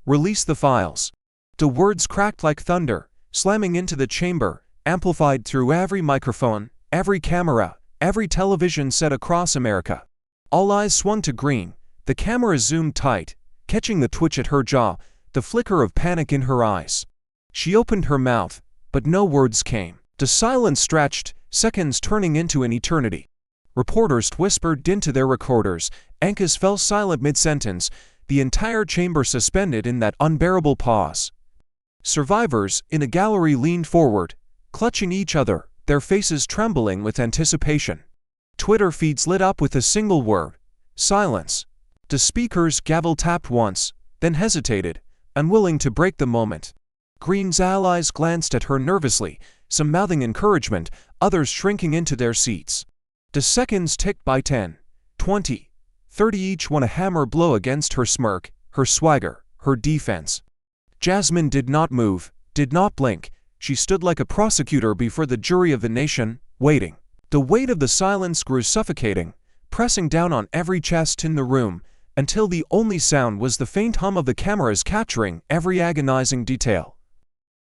Release the files. The words cracked like thunder, slamming into the chamber, amplified through every microphone, every camera, every television set across America. All eyes swung to Greene. The camera zoomed tight, catching the twitch at her jaw, the flicker of panic in her eyes. She opened her mouth, but no words came. The silence stretched, seconds turning into an eternity. Reporters whispered into their recorders, anchors fell silent mid-sentence, the entire chamber suspended in that unbearable pause. Survivors in the gallery leaned forward, clutching each other, their faces trembling with anticipation. Twitter feeds lit up with a single word: silence. The speaker's gavel tapped once, then hesitated, unwilling to break the moment. Greene's allies glanced at her nervously, some mouthing encouragement, others shrinking into their seats. The seconds ticked by 10, 20, 30, each one a hammer blow against her smirk, her swagger, her defense. Jasmine did not move, did not blink. She stood like a prosecutor before the jury of the nation, waiting. The weight of the silence grew suffocating, pressing down on every chest in the room, until the only sound was the faint hum of the cameras capturing every agonizing detail.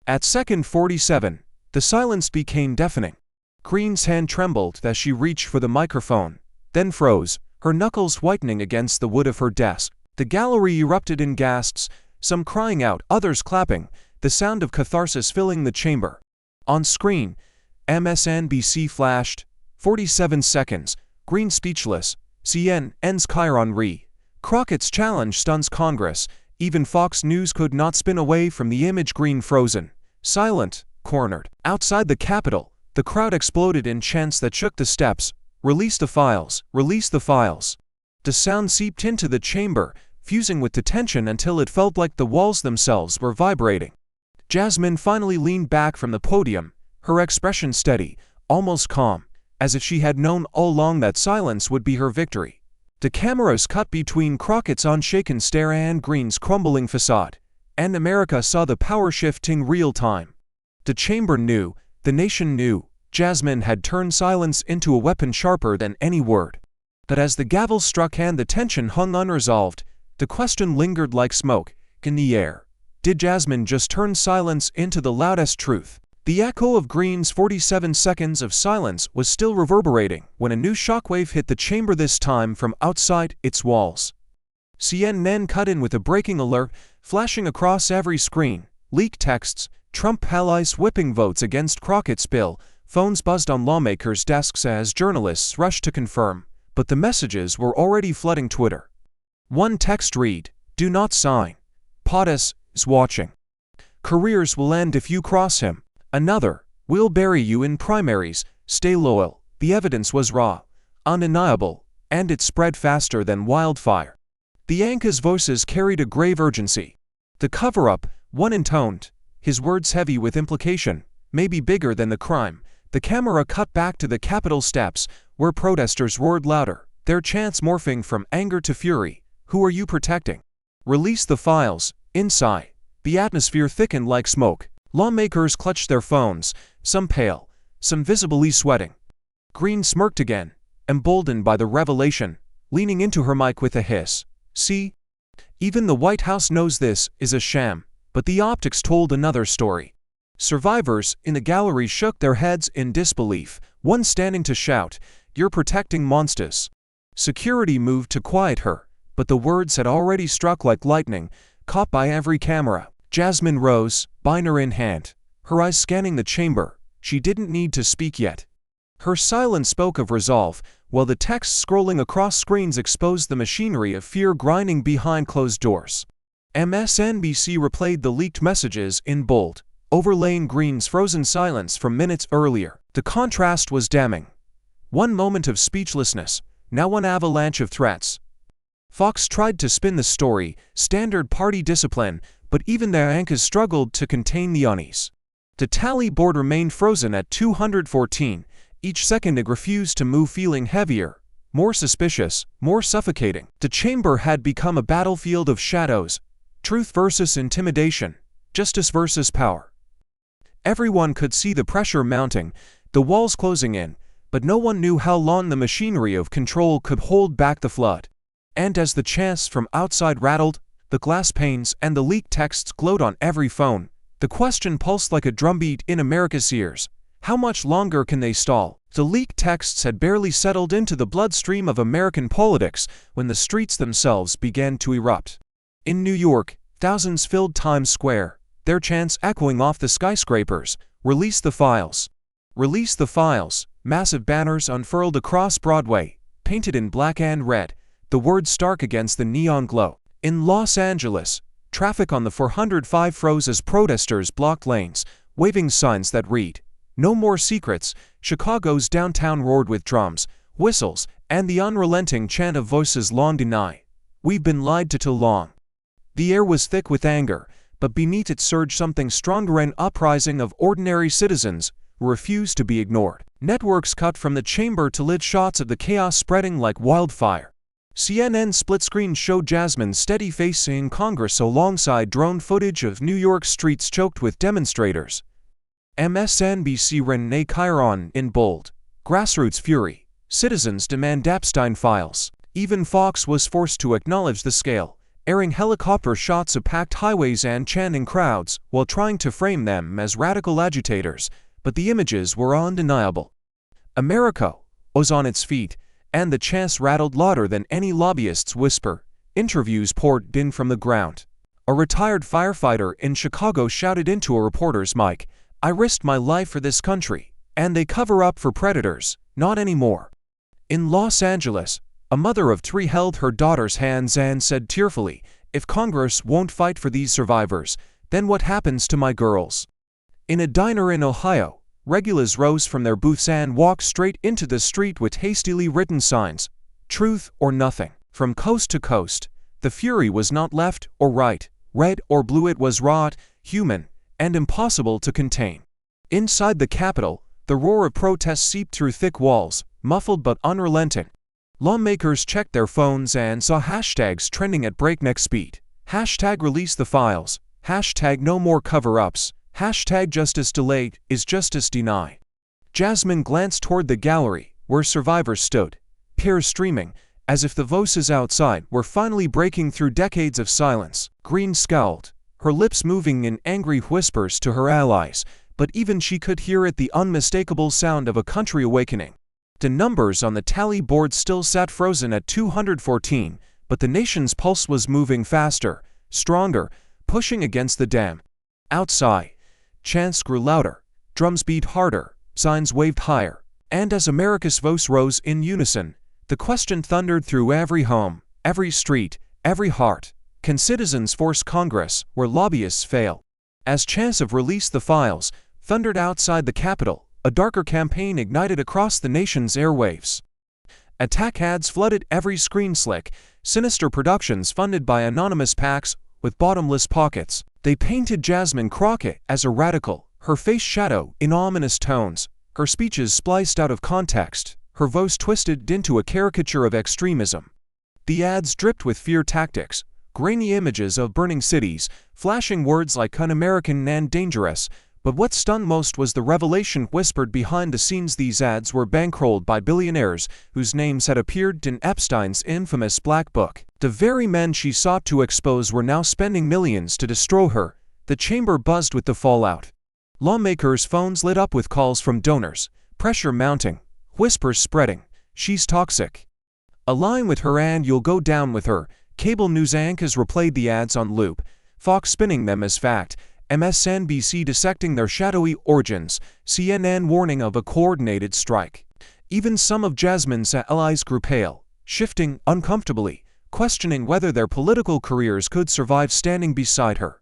At second 47, the silence became deafening. Greene's hand trembled as she reached for the microphone, then froze, her knuckles whitening against the wood of her desk. The gallery erupted in gasps, some crying out, others clapping, the sound of catharsis filling the chamber. On screen, MSNBC flashed, 47 seconds, Greene speechless, CNN's Chiron Re. Crockett's challenge stuns Congress. Even Fox News could not spin away from the image. Greene frozen, silent, cornered. Outside the Capitol, the crowd exploded in chants that shook the steps. Release the files, release the files. The sound seeped into the chamber, fusing with the tension until it felt like the walls themselves were vibrating. Jasmine finally leaned back from the podium, her expression steady, almost calm, as if she had known all along that silence would be her victory. The cameras cut between Crockett's unshaken stare and Greene's crumbling facade, and America saw the power shifting real time. The chamber knew, the nation knew, Jasmine had turned silence into a weapon sharper than any word. But as the gavel struck and the tension hung unresolved, the question lingered like smoke in the air. Did Jasmine just turn silence into the loudest truth? The echo of Greene's 47 seconds of silence was still reverberating when a new shockwave hit the chamber, this time from outside its walls. CNN cut in with a breaking alert, flashing across every screen. Leaked texts, Trump allies whipping votes against Crockett's bill. Phones buzzed on lawmakers' desks as journalists rushed to confirm, but the messages were already flooding Twitter. One text read, "Do not sign. POTUS is watching. Careers will end if you cross him." Another, We'll bury you in primaries, stay loyal. The evidence was raw, undeniable, and it spread faster than wildfire. The anchor's voices carried a grave urgency. The cover-up, one intoned, his words heavy with implication, maybe bigger than the crime. The camera cut back to the Capitol steps, where protesters roared louder, their chants morphing from anger to fury. Who are you protecting? Release the files. Inside, the atmosphere thickened like smoke. Lawmakers clutched their phones, some pale, some visibly sweating. Green smirked again, emboldened by the revelation, leaning into her mic with a hiss. See? Even the White House knows this is a sham, but the optics told another story. Survivors in the gallery shook their heads in disbelief, one standing to shout, "You're protecting monsters." Security moved to quiet her, but the words had already struck like lightning, caught by every camera. Jasmine rose, binder in hand, her eyes scanning the chamber. She didn't need to speak yet. Her silence spoke of resolve, while the text scrolling across screens exposed the machinery of fear grinding behind closed doors. MSNBC replayed the leaked messages in bold, overlaying Green's frozen silence from minutes earlier. The contrast was damning. One moment of speechlessness, now an avalanche of threats. Fox tried to spin the story, standard party discipline, but even their anchors struggled to contain the unease. The tally board remained frozen at 214. Each second it refused to move, feeling heavier, more suspicious, more suffocating. The chamber had become a battlefield of shadows, truth versus intimidation, justice versus power. Everyone could see the pressure mounting, the walls closing in, but no one knew how long the machinery of control could hold back the flood. And as the chants from outside rattled, the glass panes and the leaked texts glowed on every phone, the question pulsed like a drumbeat in America's ears. How much longer can they stall? The leaked texts had barely settled into the bloodstream of American politics when the streets themselves began to erupt. In New York, thousands filled Times Square, their chants echoing off the skyscrapers. Release the files. Release the files. Massive banners unfurled across Broadway, painted in black and red, the words stark against the neon glow. In Los Angeles, traffic on the 405 froze as protesters blocked lanes, waving signs that read, "No more secrets." Chicago's downtown roared with drums, whistles, and the unrelenting chant of voices long denied. "We've been lied to too long." The air was thick with anger, but beneath it surged something stronger, an uprising of ordinary citizens who refused to be ignored. Networks cut from the chamber to lit shots of the chaos spreading like wildfire. CNN's split screen showed Jasmine's steady face in Congress alongside drone footage of New York streets choked with demonstrators. MSNBC ran Renee Chiron in bold, grassroots fury, citizens demand Epstein files. Even Fox was forced to acknowledge the scale, airing helicopter shots of packed highways and chanting crowds while trying to frame them as radical agitators, but the images were undeniable. America was on its feet, and the chants rattled louder than any lobbyist's whisper. Interviews poured in from the ground. A retired firefighter in Chicago shouted into a reporter's mic, "I risked my life for this country, and they cover up for predators, not anymore." In Los Angeles, a mother of three held her daughter's hands and said tearfully, "If Congress won't fight for these survivors, then what happens to my girls?" In a diner in Ohio, regulars rose from their booths and walked straight into the street with hastily written signs, "Truth or nothing." From coast to coast, the fury was not left or right, red or blue. It was raw, human, and impossible to contain. Inside the Capitol, the roar of protest seeped through thick walls, muffled but unrelenting. Lawmakers checked their phones and saw hashtags trending at breakneck speed. Hashtag release the files. Hashtag no more cover-ups. Hashtag justice delayed is justice denied. Jasmine glanced toward the gallery, where survivors stood, tears streaming, as if the voices outside were finally breaking through decades of silence. Green scowled, her lips moving in angry whispers to her allies, but even she could hear it, the unmistakable sound of a country awakening. The numbers on the tally board still sat frozen at 214, but the nation's pulse was moving faster, stronger, pushing against the dam. Outside, chants grew louder, drums beat harder, signs waved higher, and as America's voice rose in unison, the question thundered through every home, every street, every heart: can citizens force Congress where lobbyists fail? As chants of "release the files" thundered outside the Capitol, a darker campaign ignited across the nation's airwaves. Attack ads flooded every screen, slick, sinister productions funded by anonymous PACs with bottomless pockets. They painted Jasmine Crockett as a radical, her face shadow in ominous tones, her speeches spliced out of context, her voice twisted into a caricature of extremism. The ads dripped with fear tactics, grainy images of burning cities, flashing words like un-American and dangerous. But what stunned most was the revelation whispered behind the scenes. These ads were bankrolled by billionaires whose names had appeared in Epstein's infamous Black Book. The very men she sought to expose were now spending millions to destroy her. The chamber buzzed with the fallout. Lawmakers' phones lit up with calls from donors, pressure mounting, whispers spreading. She's toxic. Align with her and you'll go down with her. Cable news anchors replayed the ads on loop, Fox spinning them as fact, MSNBC dissecting their shadowy origins, CNN warning of a coordinated strike. Even some of Jasmine's allies grew pale, shifting uncomfortably, questioning whether their political careers could survive standing beside her.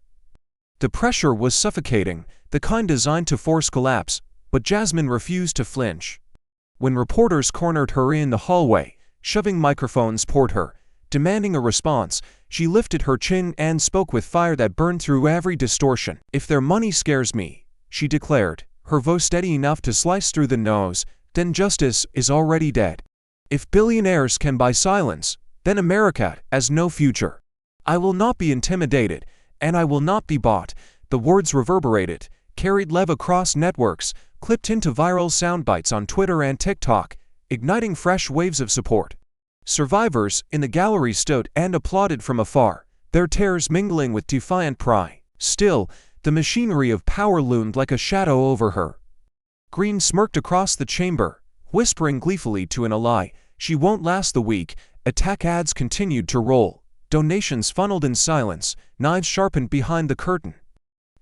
The pressure was suffocating, the kind designed to force collapse, but Jasmine refused to flinch. When reporters cornered her in the hallway, shoving microphones toward her, demanding a response, she lifted her chin and spoke with fire that burned through every distortion. "If their money scares me," she declared, her voice steady enough to slice through the noise, "then justice is already dead. If billionaires can buy silence, then America has no future. I will not be intimidated, and I will not be bought." The words reverberated, carried lev across networks, clipped into viral soundbites on Twitter and TikTok, igniting fresh waves of support. Survivors in the gallery stood and applauded from afar, their tears mingling with defiant pride. Still, the machinery of power loomed like a shadow over her. Green smirked across the chamber, whispering gleefully to an ally, "She won't last the week." Attack ads continued to roll, donations funneled in silence, knives sharpened behind the curtain.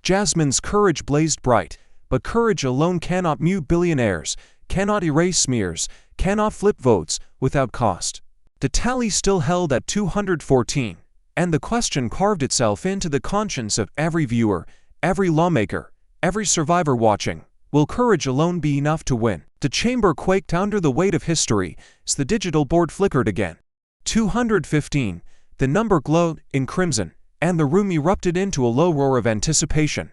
Jasmine's courage blazed bright, but courage alone cannot mute billionaires, cannot erase smears, cannot flip votes without cost. The tally still held at 214, and the question carved itself into the conscience of every viewer, every lawmaker, every survivor watching. Will courage alone be enough to win? The chamber quaked under the weight of history as the digital board flickered again. 215, the number glowed in crimson, and the room erupted into a low roar of anticipation.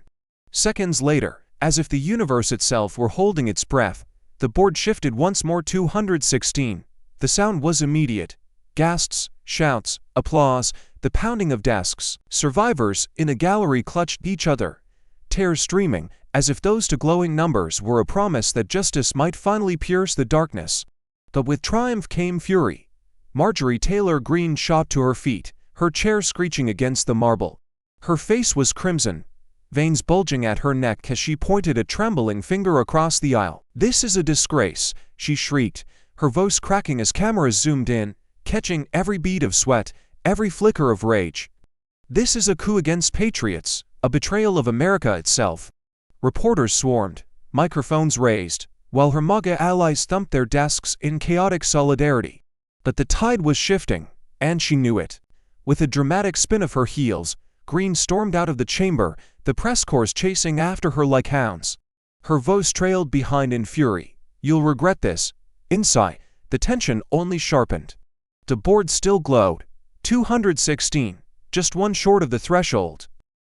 Seconds later, as if the universe itself were holding its breath, the board shifted once more. 216. The sound was immediate. Gasps, shouts, applause, the pounding of desks. Survivors in the gallery clutched each other, tears streaming, as if those two glowing numbers were a promise that justice might finally pierce the darkness. But with triumph came fury. Marjorie Taylor Greene shot to her feet, her chair screeching against the marble. Her face was crimson, veins bulging at her neck as she pointed a trembling finger across the aisle. "This is a disgrace," she shrieked, her voice cracking as cameras zoomed in, catching every bead of sweat, every flicker of rage. "This is a coup against patriots, a betrayal of America itself." Reporters swarmed, microphones raised, while her MAGA allies thumped their desks in chaotic solidarity. But the tide was shifting, and she knew it. With a dramatic spin of her heels, Greene stormed out of the chamber, the press corps chasing after her like hounds. Her voice trailed behind in fury. "You'll regret this." Inside, the tension only sharpened. The board still glowed. 216, just one short of the threshold.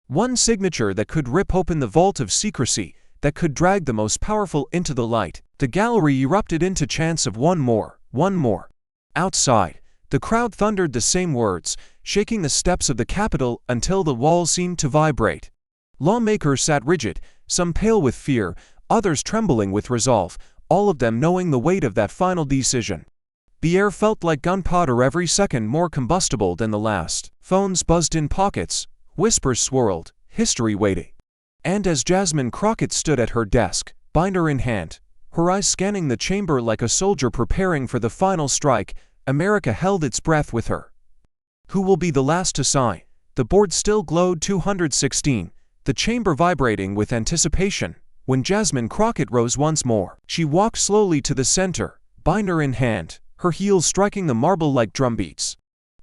One signature that could rip open the vault of secrecy, that could drag the most powerful into the light. The gallery erupted into chants of one more, one more. Outside, the crowd thundered the same words, shaking the steps of the Capitol until the walls seemed to vibrate. Lawmakers sat rigid, some pale with fear, others trembling with resolve, all of them knowing the weight of that final decision. The air felt like gunpowder, every second more combustible than the last. Phones buzzed in pockets, whispers swirled, history waiting. And as Jasmine Crockett stood at her desk, binder in hand, her eyes scanning the chamber like a soldier preparing for the final strike, America held its breath with her. Who will be the last to sign? The board still glowed. 216, the chamber vibrating with anticipation. When Jasmine Crockett rose once more, she walked slowly to the center, binder in hand, her heels striking the marble like drumbeats.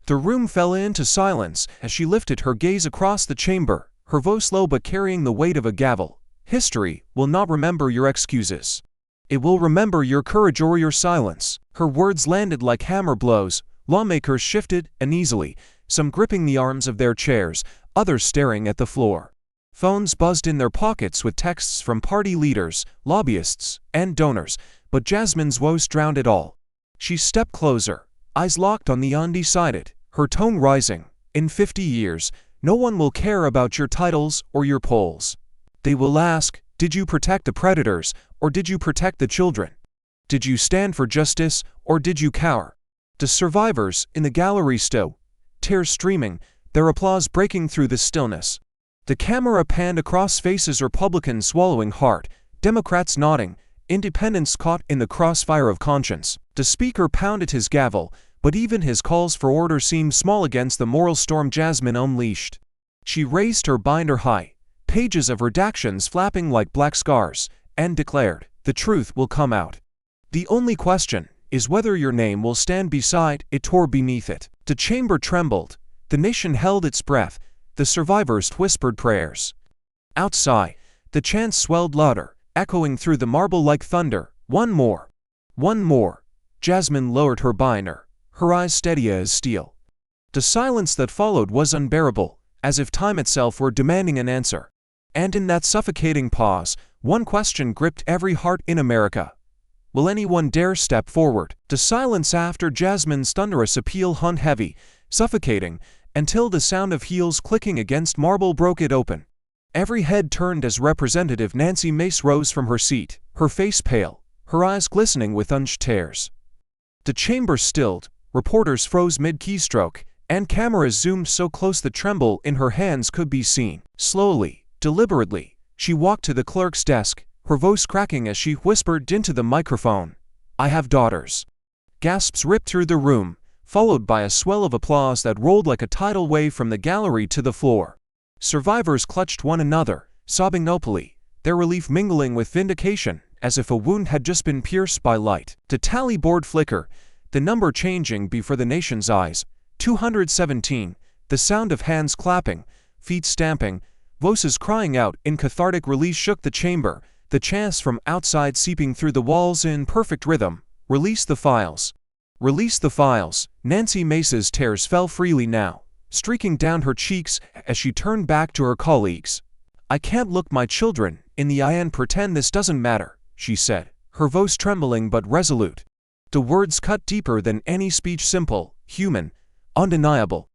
The room fell into silence as she lifted her gaze across the chamber, her voice low but carrying the weight of a gavel. History will not remember your excuses. It will remember your courage or your silence. Her words landed like hammer blows. Lawmakers shifted uneasily, some gripping the arms of their chairs, others staring at the floor. Phones buzzed in their pockets with texts from party leaders, lobbyists, and donors, but Jasmine's woes drowned it all. She stepped closer, eyes locked on the undecided, her tone rising. In 50 years, no one will care about your titles or your polls. They will ask, did you protect the predators, or did you protect the children? Did you stand for justice, or did you cower? The survivors in the gallery stood, tears streaming, their applause breaking through the stillness. The camera panned across faces, Republicans swallowing hard, Democrats nodding, independents caught in the crossfire of conscience. The speaker pounded his gavel, but even his calls for order seemed small against the moral storm Jasmine unleashed. She raised her binder high, pages of redactions flapping like black scars, and declared, the truth will come out. The only question is whether your name will stand beside it or beneath it. The chamber trembled, the nation held its breath, the survivors whispered prayers. Outside, the chants swelled louder, echoing through the marble like thunder. One more. One more. Jasmine lowered her binder, her eyes steady as steel. The silence that followed was unbearable, as if time itself were demanding an answer. And in that suffocating pause, one question gripped every heart in America. Will anyone dare step forward? The silence after Jasmine's thunderous appeal hung heavy, suffocating, until the sound of heels clicking against marble broke it open. Every head turned as Representative Nancy Mace rose from her seat, her face pale, her eyes glistening with unshed tears. The chamber stilled, reporters froze mid-keystroke, and cameras zoomed so close the tremble in her hands could be seen. Slowly, deliberately, she walked to the clerk's desk, her voice cracking as she whispered into the microphone, I have daughters. Gasps ripped through the room, followed by a swell of applause that rolled like a tidal wave from the gallery to the floor. Survivors clutched one another, sobbing openly, their relief mingling with vindication, as if a wound had just been pierced by light. The tally board flickered, the number changing before the nation's eyes. 217, the sound of hands clapping, feet stamping, voices crying out in cathartic release shook the chamber, the chants from outside seeping through the walls in perfect rhythm. Release the files. Release the files. Nancy Mace's tears fell freely now, streaking down her cheeks as she turned back to her colleagues. I can't look my children in the eye and pretend this doesn't matter, she said, her voice trembling but resolute. The words cut deeper than any speech, simple, human, undeniable.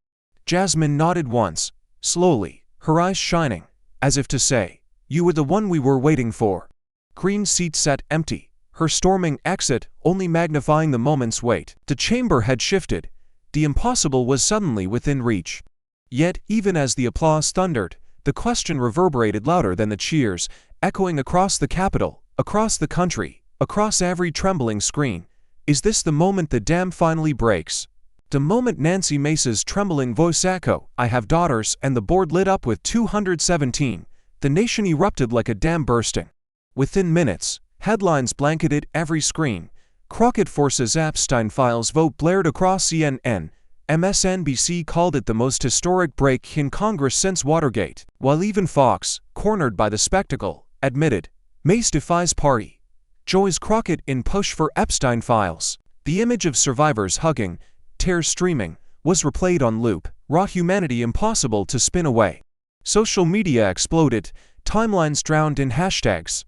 Jasmine nodded once, slowly, her eyes shining, as if to say, you were the one we were waiting for. Green seat sat empty, her storming exit only magnifying the moment's weight. The chamber had shifted, the impossible was suddenly within reach. Yet, even as the applause thundered, the question reverberated louder than the cheers, echoing across the Capitol, across the country, across every trembling screen. Is this the moment the dam finally breaks? The moment Nancy Mace's trembling voice echoed, I have daughters, and the board lit up with 217, the nation erupted like a dam bursting. Within minutes, headlines blanketed every screen. Crockett forces Epstein files vote blared across CNN. MSNBC called it the most historic break in Congress since Watergate, while even Fox, cornered by the spectacle, admitted, Mace defies party. Joins Crockett in push for Epstein files. The image of survivors hugging, tears streaming, was replayed on loop, raw humanity impossible to spin away. Social media exploded, timelines drowned in hashtags.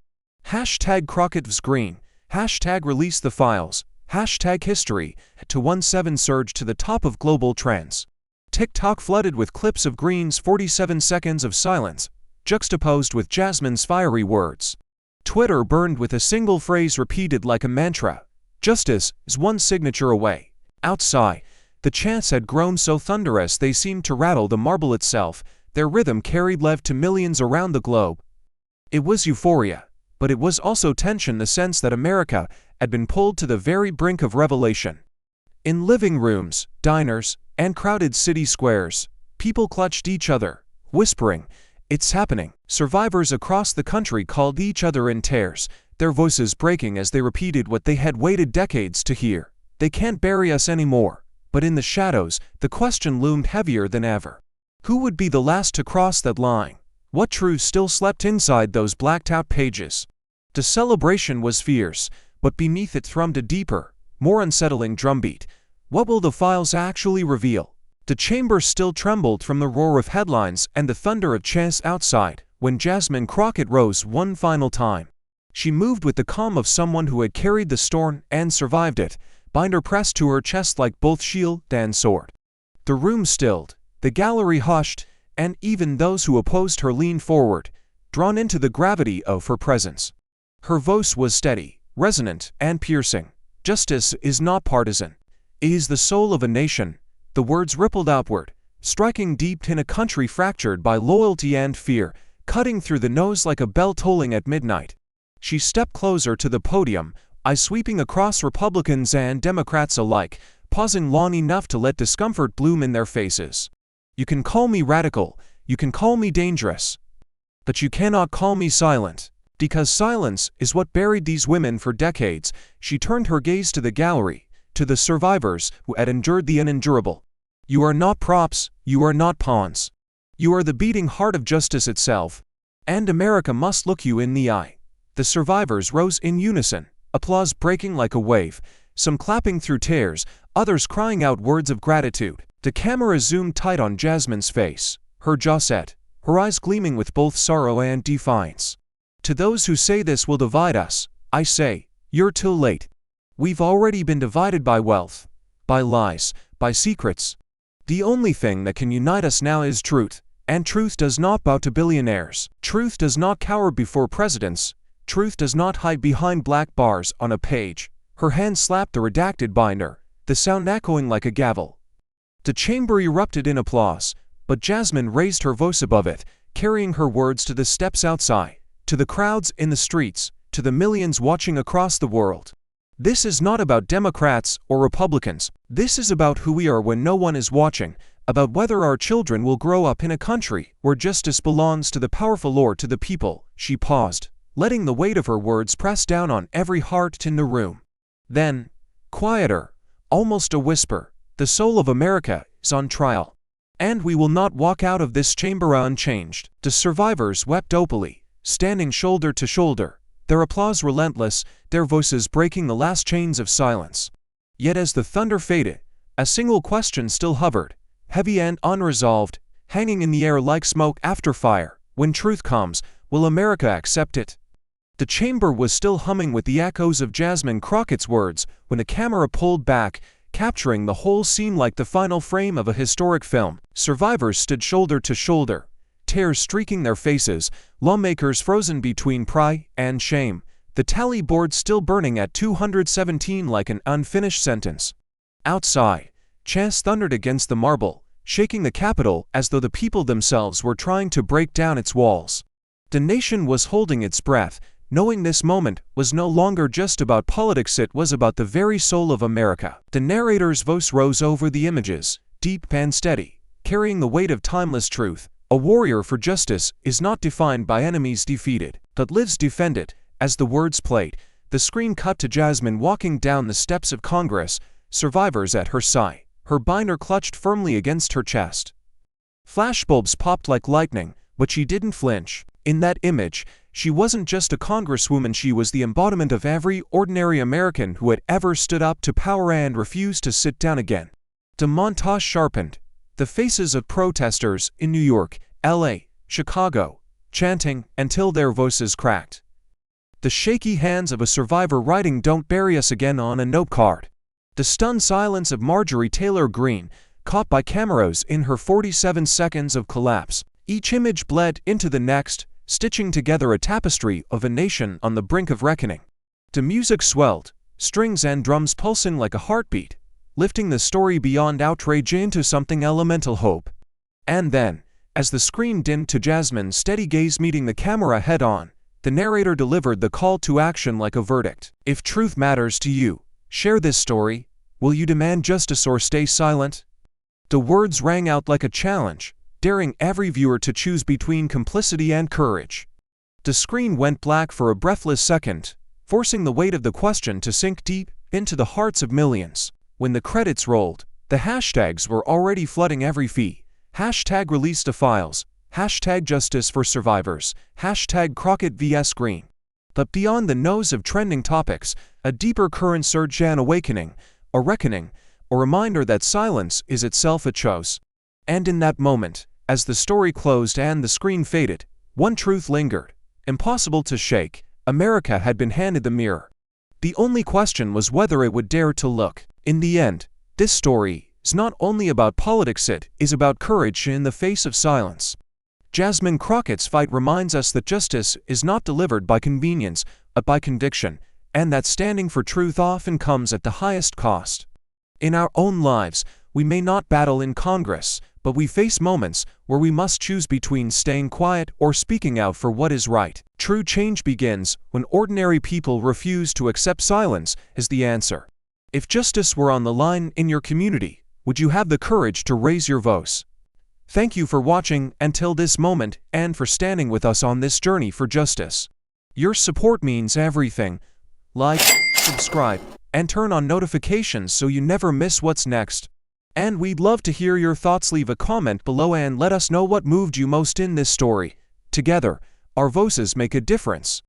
Hashtag Crockett's green, hashtag release the files, hashtag history, to 17 surged to the top of global trends. TikTok flooded with clips of Green's 47 seconds of silence, juxtaposed with Jasmine's fiery words. Twitter burned with a single phrase repeated like a mantra, justice is one signature away. Outside, the chants had grown so thunderous they seemed to rattle the marble itself, their rhythm carried love to millions around the globe. It was euphoria, but it was also tension, the sense that America had been pulled to the very brink of revelation. In living rooms, diners, and crowded city squares, people clutched each other, whispering, it's happening. Survivors across the country called each other in tears, their voices breaking as they repeated what they had waited decades to hear. They can't bury us anymore. But in the shadows, the question loomed heavier than ever. Who would be the last to cross that line? What truth still slept inside those blacked-out pages? The celebration was fierce, but beneath it thrummed a deeper, more unsettling drumbeat. What will the files actually reveal? The chamber still trembled from the roar of headlines and the thunder of chants outside when Jasmine Crockett rose one final time. She moved with the calm of someone who had carried the storm and survived it, binder pressed to her chest like both shield and sword. The room stilled, the gallery hushed, and even those who opposed her leaned forward, drawn into the gravity of her presence. Her voice was steady, resonant, and piercing. Justice is not partisan. It is the soul of a nation. The words rippled outward, striking deep in a country fractured by loyalty and fear, cutting through the nose like a bell tolling at midnight. She stepped closer to the podium, eyes sweeping across Republicans and Democrats alike, pausing long enough to let discomfort bloom in their faces. You can call me radical, you can call me dangerous, but you cannot call me silent. Because silence is what buried these women for decades. She turned her gaze to the gallery, to the survivors who had endured the unendurable. You are not props, you are not pawns. You are the beating heart of justice itself, and America must look you in the eye. The survivors rose in unison, applause breaking like a wave, some clapping through tears, others crying out words of gratitude. The camera zoomed tight on Jasmine's face, her jaw set, her eyes gleaming with both sorrow and defiance. To those who say this will divide us, I say, you're too late. We've already been divided by wealth, by lies, by secrets. The only thing that can unite us now is truth, and truth does not bow to billionaires. Truth does not cower before presidents. Truth does not hide behind black bars on a page. Her hand slapped the redacted binder, the sound echoing like a gavel. The chamber erupted in applause, but Jasmine raised her voice above it, carrying her words to the steps outside, to the crowds in the streets, to the millions watching across the world. This is not about Democrats or Republicans. This is about who we are when no one is watching, about whether our children will grow up in a country where justice belongs to the powerful or to the people. She paused, letting the weight of her words press down on every heart in the room. Then, quieter, almost a whisper, the soul of America is on trial. And we will not walk out of this chamber unchanged. The survivors wept openly, standing shoulder to shoulder, their applause relentless, their voices breaking the last chains of silence. Yet as the thunder faded, a single question still hovered, heavy and unresolved, hanging in the air like smoke after fire. When truth comes, will America accept it? The chamber was still humming with the echoes of Jasmine Crockett's words when the camera pulled back, capturing the whole scene like the final frame of a historic film. Survivors stood shoulder to shoulder, tears streaking their faces, lawmakers frozen between pride and shame, the tally board still burning at 217 like an unfinished sentence. Outside, chants thundered against the marble, shaking the Capitol as though the people themselves were trying to break down its walls. The nation was holding its breath, knowing this moment was no longer just about politics, it was about the very soul of America. The narrator's voice rose over the images, deep and steady, carrying the weight of timeless truth. A warrior for justice is not defined by enemies defeated, but lives defended. As the words played, the screen cut to Jasmine walking down the steps of Congress, survivors at her side, her binder clutched firmly against her chest. Flashbulbs popped like lightning, but she didn't flinch. In that image, she wasn't just a congresswoman, she was the embodiment of every ordinary American who had ever stood up to power and refused to sit down again. The montage sharpened. The faces of protesters in New York, LA, Chicago, chanting until their voices cracked. The shaky hands of a survivor writing "Don't bury us again" on a note card. The stunned silence of Marjorie Taylor Greene, caught by cameras in her 47 seconds of collapse. Each image bled into the next, stitching together a tapestry of a nation on the brink of reckoning. The music swelled, strings and drums pulsing like a heartbeat, lifting the story beyond outrage into something elemental, hope. And then, as the screen dimmed to Jasmine's steady gaze meeting the camera head-on, the narrator delivered the call to action like a verdict. If truth matters to you, share this story. Will you demand justice or stay silent? The words rang out like a challenge, daring every viewer to choose between complicity and courage. The screen went black for a breathless second, forcing the weight of the question to sink deep into the hearts of millions. When the credits rolled, the hashtags were already flooding every feed. Hashtag release the files, Hashtag justice for survivors. Hashtag Crockett vs. Green. But beyond the nose of trending topics, a deeper current surged, an awakening, a reckoning, a reminder that silence is itself a choice. And in that moment, as the story closed and the screen faded, one truth lingered. Impossible to shake. America had been handed the mirror. The only question was whether it would dare to look. In the end, this story is not only about politics, it is about courage in the face of silence. Jasmine Crockett's fight reminds us that justice is not delivered by convenience, but by conviction, and that standing for truth often comes at the highest cost. In our own lives, we may not battle in Congress, but we face moments where we must choose between staying quiet or speaking out for what is right. True change begins when ordinary people refuse to accept silence as the answer. If justice were on the line in your community, would you have the courage to raise your voice? Thank you for watching until this moment and for standing with us on this journey for justice. Your support means everything. Like, subscribe, and turn on notifications so you never miss what's next. And we'd love to hear your thoughts. Leave a comment below and let us know what moved you most in this story. Together, our voices make a difference.